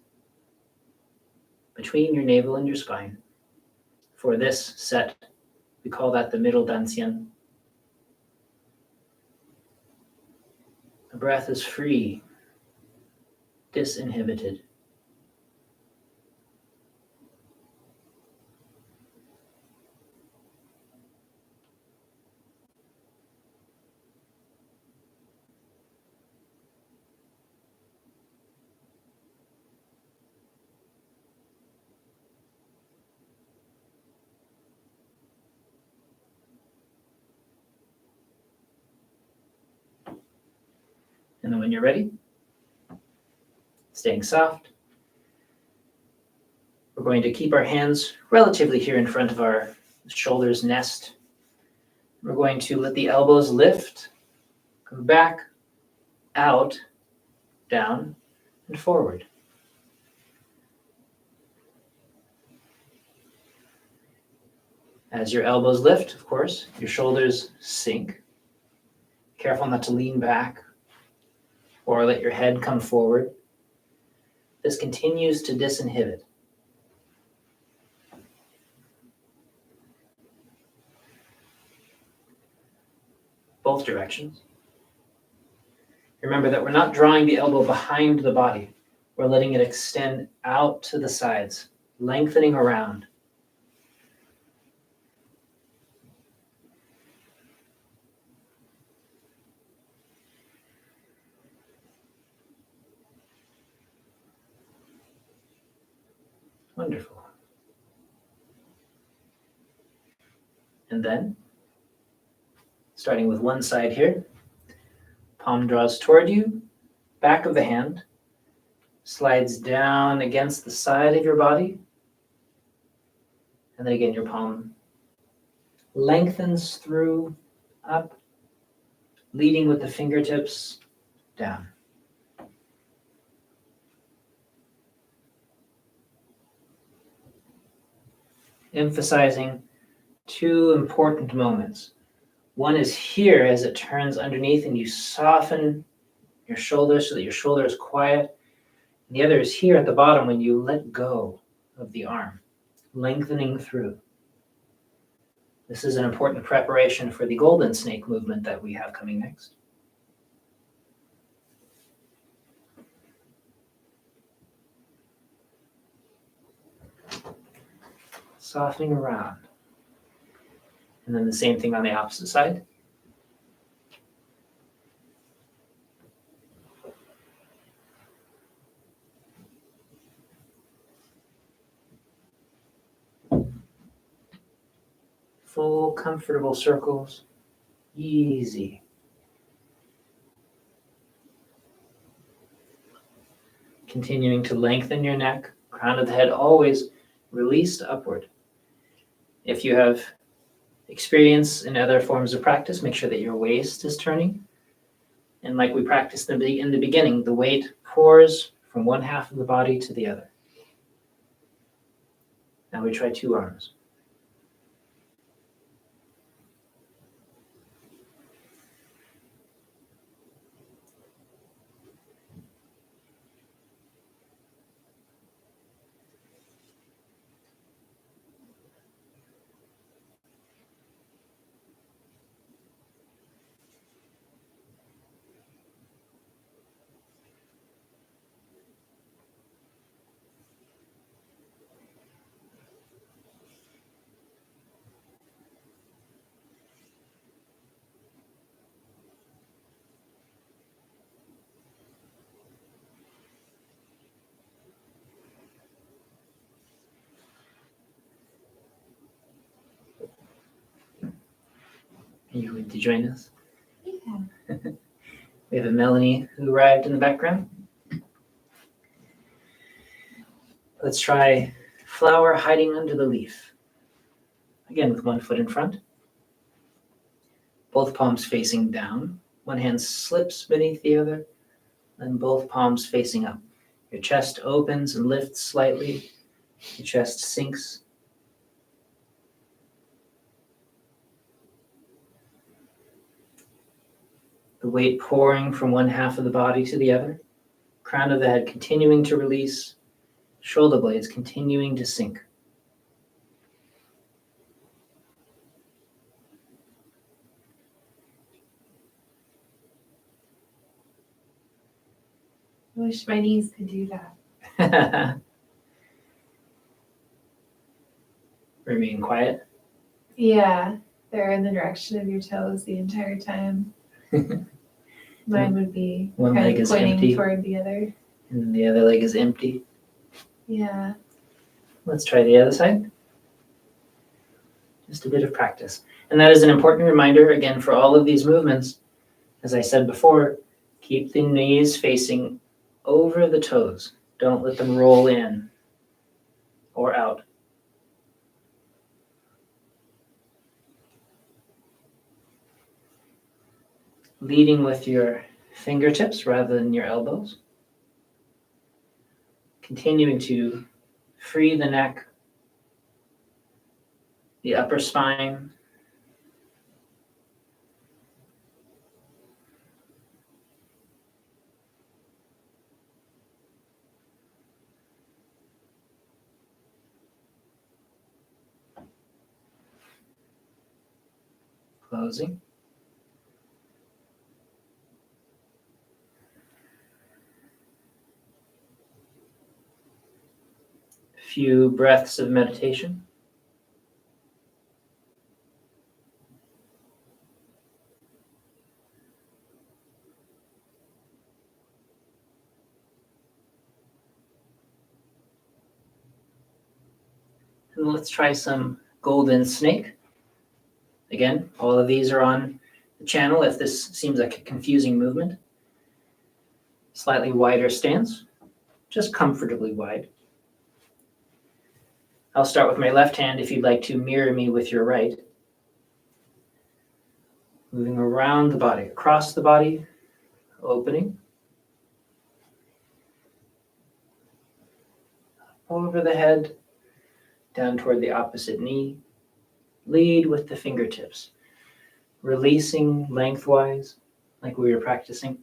between your navel and your spine. For this set, we call that the middle dantian. The breath is free, disinhibited. And then when you're ready, staying soft, we're going to keep our hands relatively here in front of our shoulders nest. We're going to let the elbows lift, go back, out, down, and forward. As your elbows lift, of course, your shoulders sink. Careful not to lean back or let your head come forward. This continues to disinhibit. Both directions. Remember that we're not drawing the elbow behind the body. We're letting it extend out to the sides, lengthening around. Wonderful. And then, starting with one side here, palm draws toward you, back of the hand, slides down against the side of your body, and then again your palm lengthens through, up, leading with the fingertips, down. emphasizing two important moments. One is here as it turns underneath and you soften your shoulders so that your shoulder is quiet. And the other is here at the bottom when you let go of the arm, lengthening through. This is an important preparation for the golden snake movement that we have coming next. Softening around. And then the same thing on the opposite side. Full comfortable circles, easy. Continuing to lengthen your neck, crown of the head always released upward. If you have experience in other forms of practice, make sure that your waist is turning. And like we practiced in the beginning, the weight pours from one half of the body to the other. Now we try two arms. Are you going to join us? Yeah. We have a Melanie who arrived in the background. Let's try flower hiding under the leaf. Again, with one foot in front. Both palms facing down. One hand slips beneath the other, and both palms facing up. Your chest opens and lifts slightly. Your chest sinks. The weight pouring from one half of the body to the other. Crown of the head continuing to release. Shoulder blades continuing to sink. I wish my knees could do that. Remain quiet. Yeah, they're in the direction of your toes the entire time. Mine would be One kind leg of is pointing empty. toward the other. And the other leg is empty. Yeah. Let's try the other side. Just a bit of practice. And that is an important reminder, again, for all of these movements. As I said before, keep the knees facing over the toes. Don't let them roll in or out. Leading with your fingertips rather than your elbows. Continuing to free the neck, the upper spine. Closing. Few breaths of meditation. And let's try some golden snake. Again, all of these are on the channel if this seems like a confusing movement. Slightly wider stance, just comfortably wide. I'll start with my left hand if you'd like to mirror me with your right. Moving around the body, across the body, opening. Over the head, down toward the opposite knee. Lead with the fingertips, releasing lengthwise like we were practicing.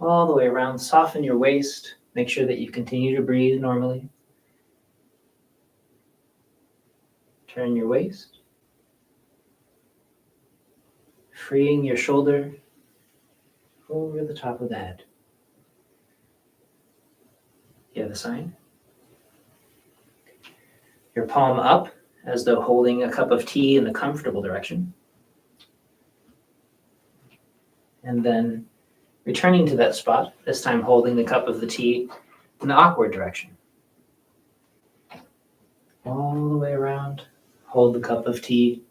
All the way around, soften your waist. Make sure that you continue to breathe normally. Turn your waist. Freeing your shoulder over the top of the head. The other side. Your palm up as though holding a cup of tea in the comfortable direction. And then returning to that spot, this time holding the cup of the tea in the awkward direction. All the way around, hold the cup of tea,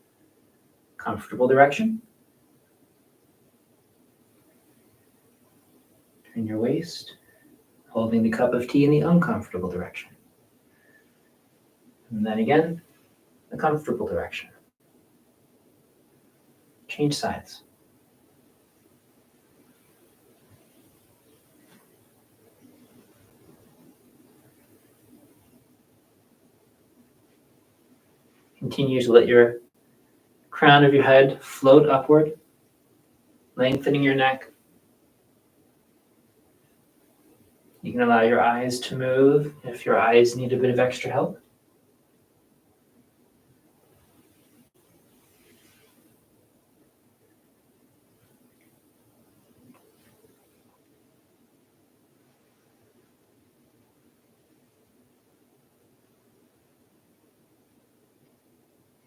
comfortable direction. Turn your waist, holding the cup of tea in the uncomfortable direction. And then again, the comfortable direction. Change sides. Continue to let your crown of your head float upward, lengthening your neck. You can allow your eyes to move if your eyes need a bit of extra help.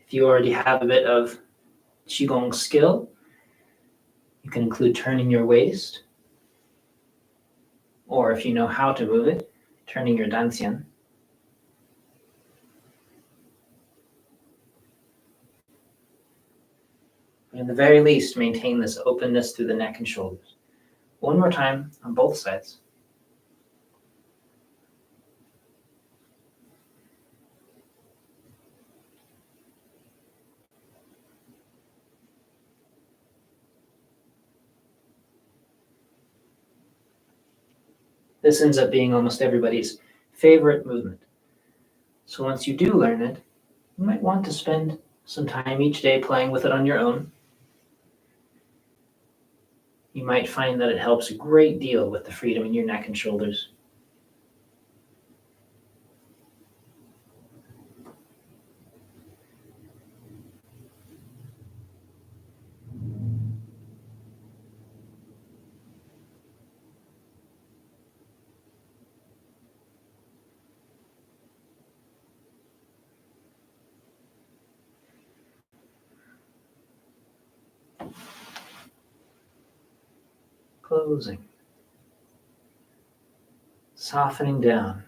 If you already have a bit of Qigong skill, you can include turning your waist, or if you know how to move it, turning your dantian. But in the very least, maintain this openness through the neck and shoulders. One more time on both sides. This ends up being almost everybody's favorite movement. So once you do learn it, you might want to spend some time each day playing with it on your own. You might find that it helps a great deal with the freedom in your neck and shoulders. Closing. Softening down.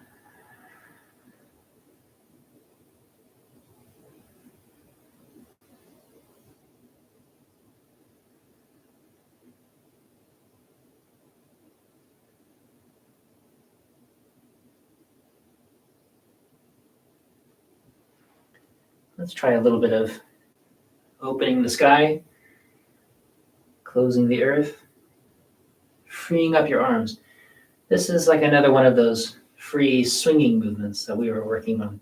Let's try a little bit of opening the sky, closing the earth, freeing up your arms. This is like another one of those free swinging movements that we were working on.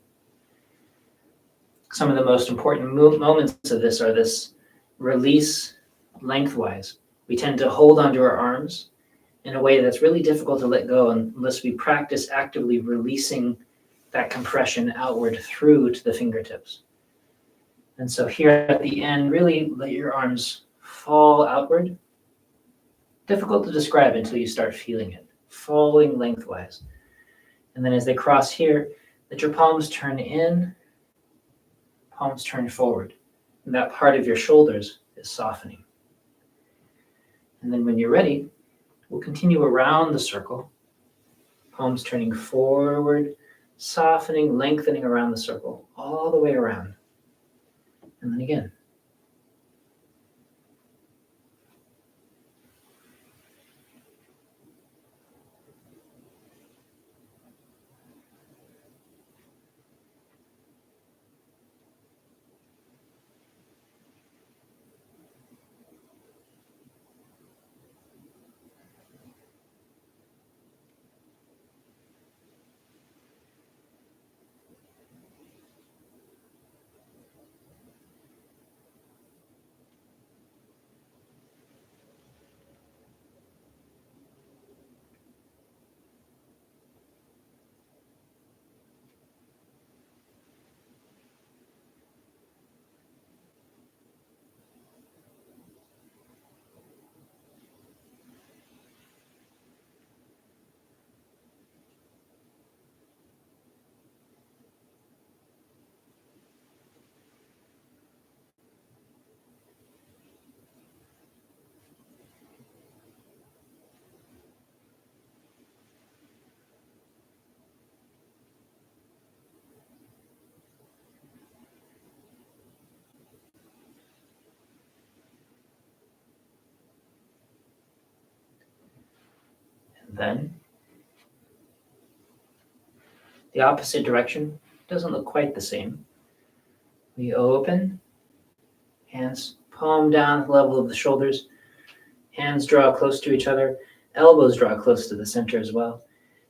Some of the most important moments of this are this release lengthwise. We tend to hold onto our arms in a way that's really difficult to let go unless we practice actively releasing that compression outward through to the fingertips. And so here at the end, really let your arms fall outward. Difficult to describe until you start feeling it, falling lengthwise. And then as they cross here, let your palms turn in, palms turn forward. And that part of your shoulders is softening. And then when you're ready, we'll continue around the circle, palms turning forward, softening, lengthening around the circle, all the way around. And then again. Then the opposite direction doesn't look quite the same. We open, hands palm down at the level of the shoulders, hands draw close to each other, elbows draw close to the center as well.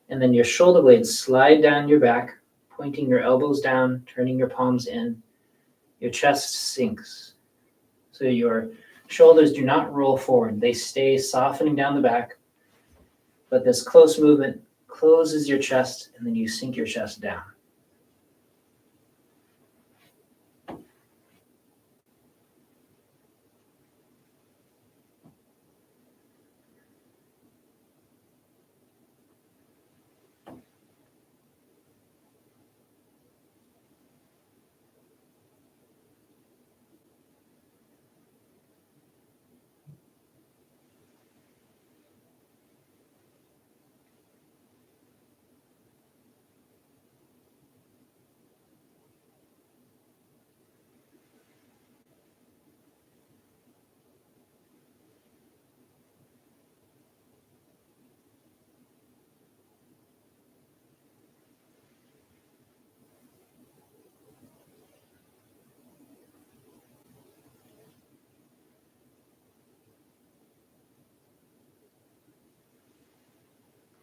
And then your shoulder blades slide down your back, pointing your elbows down, turning your palms in. Your chest sinks. So your shoulders do not roll forward. They stay softening down the back. But this close movement closes your chest, and then you sink your chest down.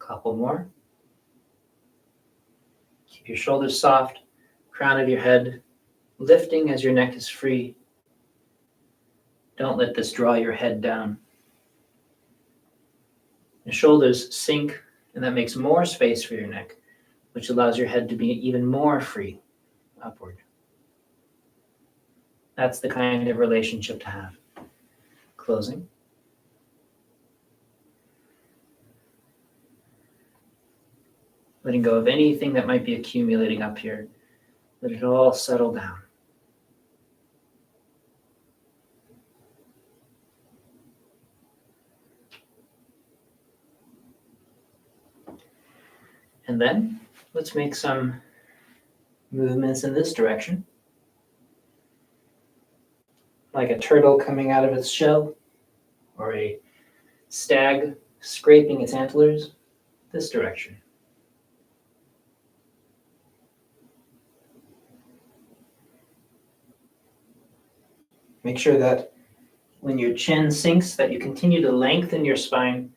Couple more. Keep your shoulders soft, crown of your head lifting as your neck is free. Don't let this draw your head down. Your shoulders sink, and that makes more space for your neck, which allows your head to be even more free upward. That's the kind of relationship to have. Closing. Letting go of anything that might be accumulating up here. Let it all settle down. And then let's make some movements in this direction. Like a turtle coming out of its shell, or a stag scraping its antlers, this direction. Make sure that when your chin sinks, that you continue to lengthen your spine.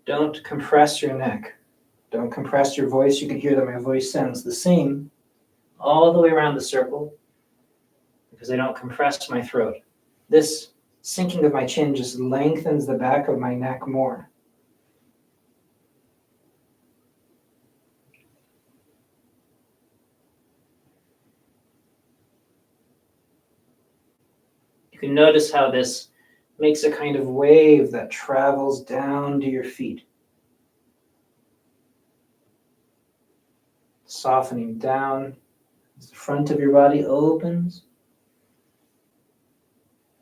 Don't compress your neck. Don't compress your voice. You can hear that my voice sounds the same all the way around the circle because I don't compress my throat. This sinking of my chin just lengthens the back of my neck more. You can notice how this makes a kind of wave that travels down to your feet. Softening down as the front of your body opens,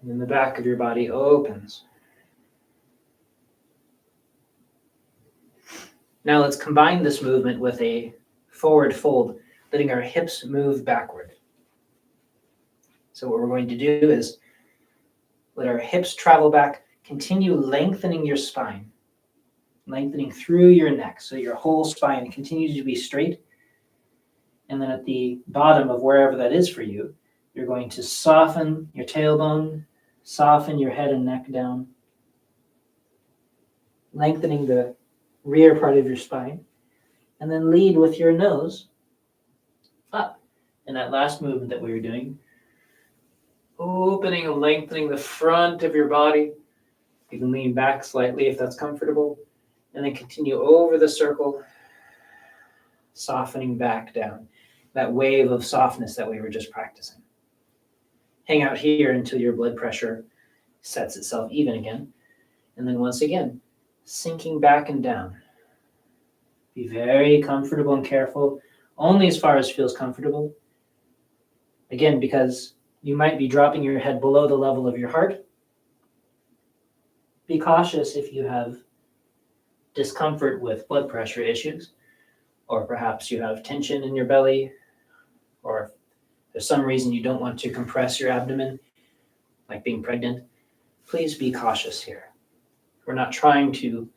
and then the back of your body opens. Now let's combine this movement with a forward fold, letting our hips move backward. So what we're going to do is let our hips travel back, continue lengthening your spine, lengthening through your neck so your whole spine continues to be straight. And then at the bottom of wherever that is for you, you're going to soften your tailbone, soften your head and neck down, lengthening the rear part of your spine, and then lead with your nose up. In that last movement that we were doing, opening and lengthening the front of your body. You can lean back slightly if that's comfortable, and then continue over the circle, softening back down. That wave of softness that we were just practicing. Hang out here until your blood pressure sets itself even again. And then once again, sinking back and down. Be very comfortable and careful, only as far as feels comfortable. Again, because you might be dropping your head below the level of your heart. Be cautious if you have discomfort with blood pressure issues, or perhaps you have tension in your belly, or if there's some reason you don't want to compress your abdomen, like being pregnant. Please be cautious here. We're not trying to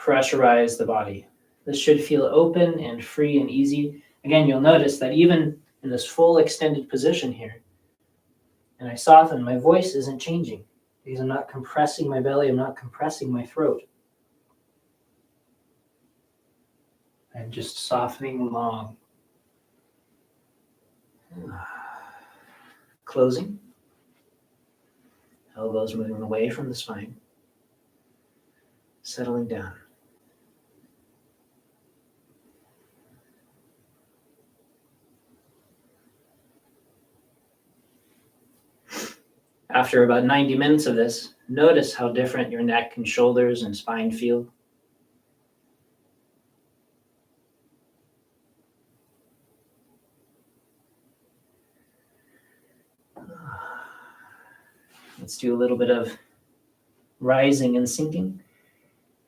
pressurize the body. This should feel open and free and easy. Again, you'll notice that even in this full extended position here, and I soften, my voice isn't changing because I'm not compressing my belly, I'm not compressing my throat. I'm just softening along. Closing. Elbows moving away from the spine. Settling down. After about 90 minutes of this, notice how different your neck and shoulders and spine feel. Let's do a little bit of rising and sinking.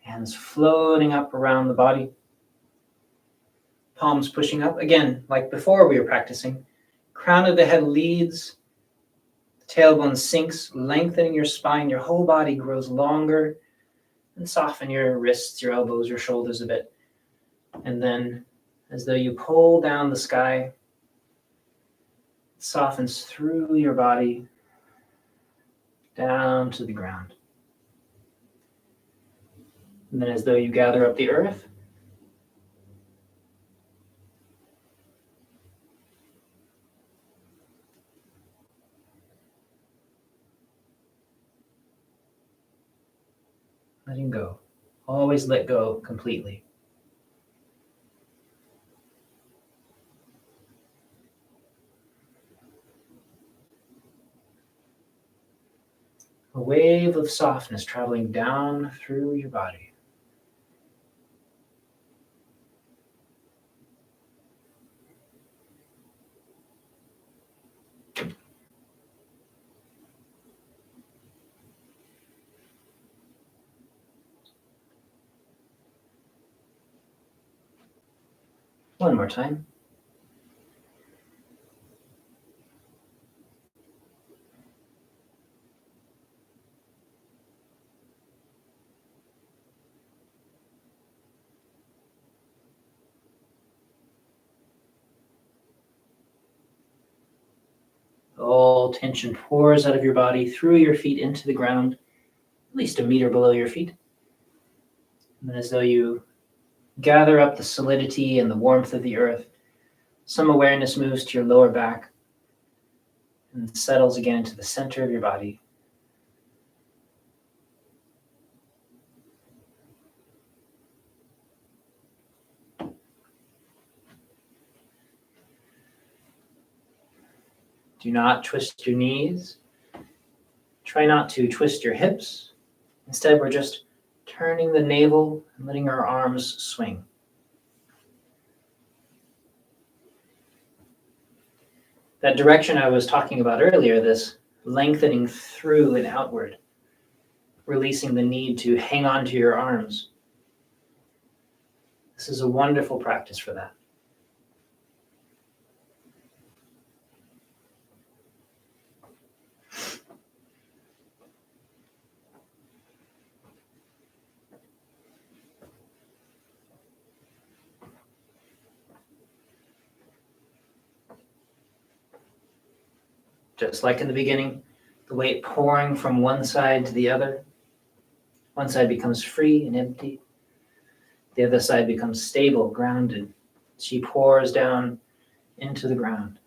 Hands floating up around the body. Palms pushing up. Again, like before we were practicing, crown of the head leads, the tailbone sinks, lengthening your spine. Your whole body grows longer, and soften your wrists, your elbows, your shoulders a bit. And then, as though you pull down the sky, it softens through your body, down to the ground. And then as though you gather up the earth, letting go. Always let go completely. A wave of softness traveling down through your body. One more time. All tension pours out of your body through your feet into the ground, at least a meter below your feet. And then as though you gather up the solidity and the warmth of the earth, some awareness moves to your lower back and settles again into the center of your body. Do not twist your knees. Try not to twist your hips. Instead, we're just turning the navel and letting our arms swing. That direction I was talking about earlier, this lengthening through and outward, releasing the need to hang on to your arms. This is a wonderful practice for that. Just like in the beginning, the weight pouring from one side to the other. One side becomes free and empty. The other side becomes stable, grounded. She pours down into the ground.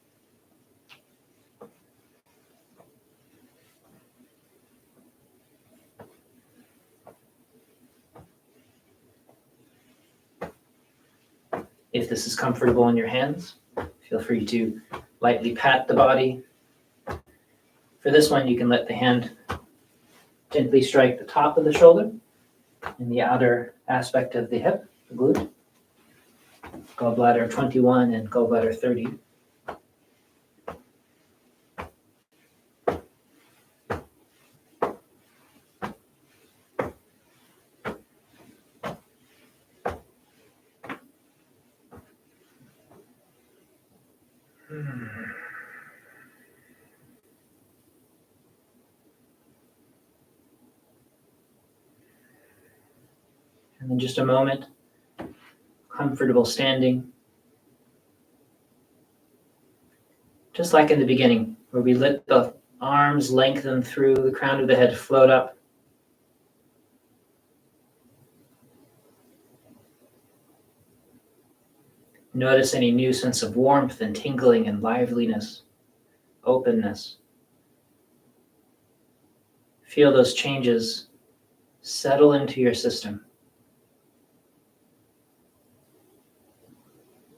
If this is comfortable in your hands, feel free to lightly pat the body. For this one, you can let the hand gently strike the top of the shoulder and the outer aspect of the hip, the glute. Gallbladder 21 and gallbladder 30. And And then just a moment, comfortable standing. Just like in the beginning, where we let the arms lengthen through the crown of the head, float up. Notice any new sense of warmth and tingling and liveliness, openness. Feel those changes settle into your system.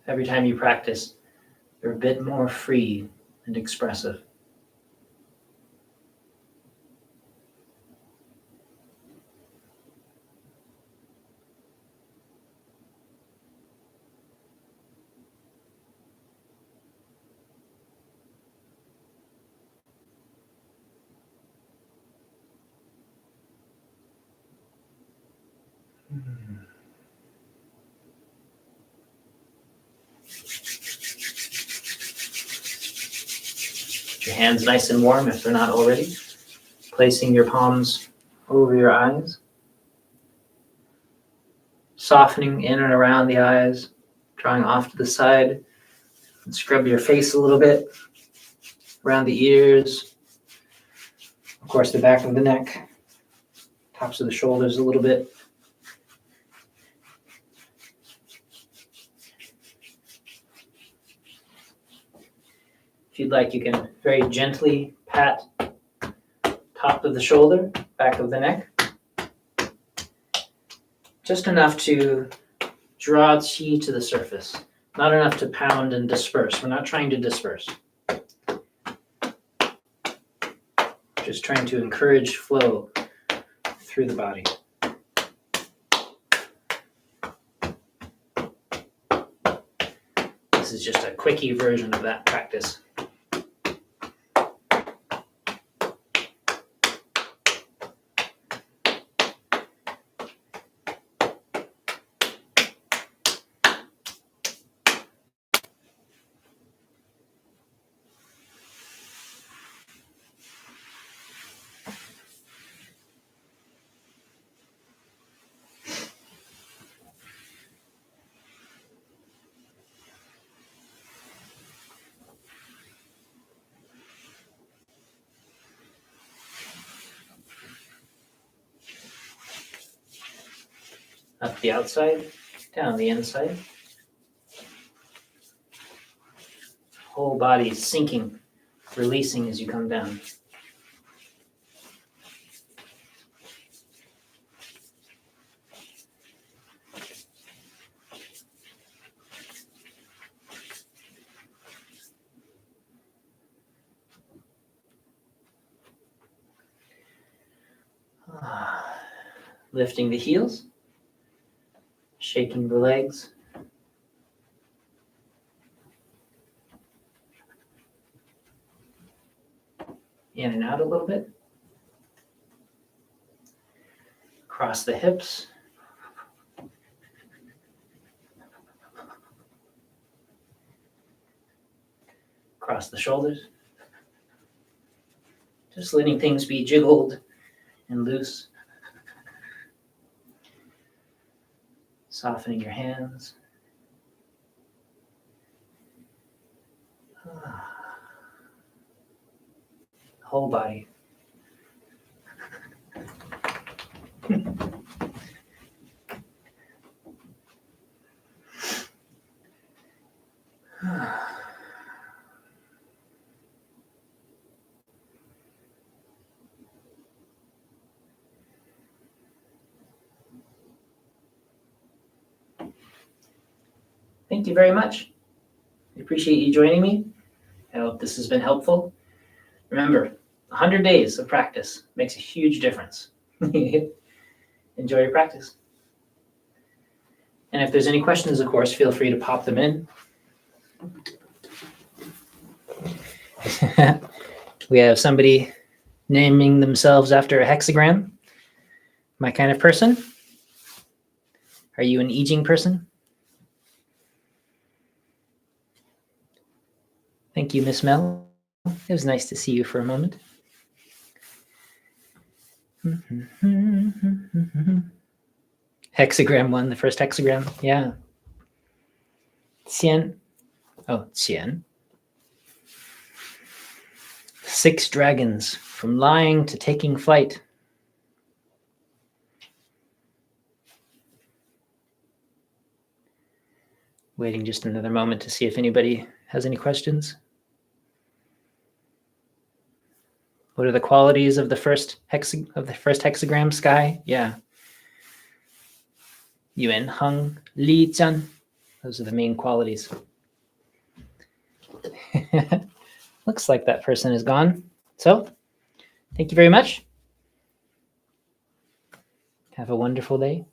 Every time you practice, you're a bit more free and expressive. Get your hands nice and warm if they're not already. Placing your palms over your eyes. Softening in and around the eyes, drawing off to the side. And scrub your face a little bit, around the ears. Of course, the back of the neck, tops of the shoulders a little bit. If you'd like, you can very gently pat top of the shoulder, back of the neck. Just enough to draw qi to the surface. Not enough to pound and disperse. We're not trying to disperse. Just trying to encourage flow through the body. This is just a quickie version of that practice. Up the outside, down the inside. Whole body sinking, releasing as you come down. Lifting the heels. Shaking the legs. In and out a little bit. Cross the hips. Cross the shoulders. Just letting things be jiggled and loose. Softening your hands. Whole body. Thank you very much. I appreciate you joining me. I hope this has been helpful. Remember, 100 days of practice makes a huge difference. Enjoy your practice. And if there's any questions, of course, feel free to pop them in. We have somebody naming themselves after a hexagram. My kind of person? Are you an I Ching person? Thank you, Miss Mel. It was nice to see you for a moment. Hexagram one, the first hexagram. Yeah. Qian. Oh, Qian. 6 dragons, from lying to taking flight. Waiting just another moment to see if anybody has any questions. What are the qualities of the first hexagram sky? Yeah. Yuan, Heng, Li, Zhan. Those are the main qualities. Looks like that person is gone. So, thank you very much. Have a wonderful day.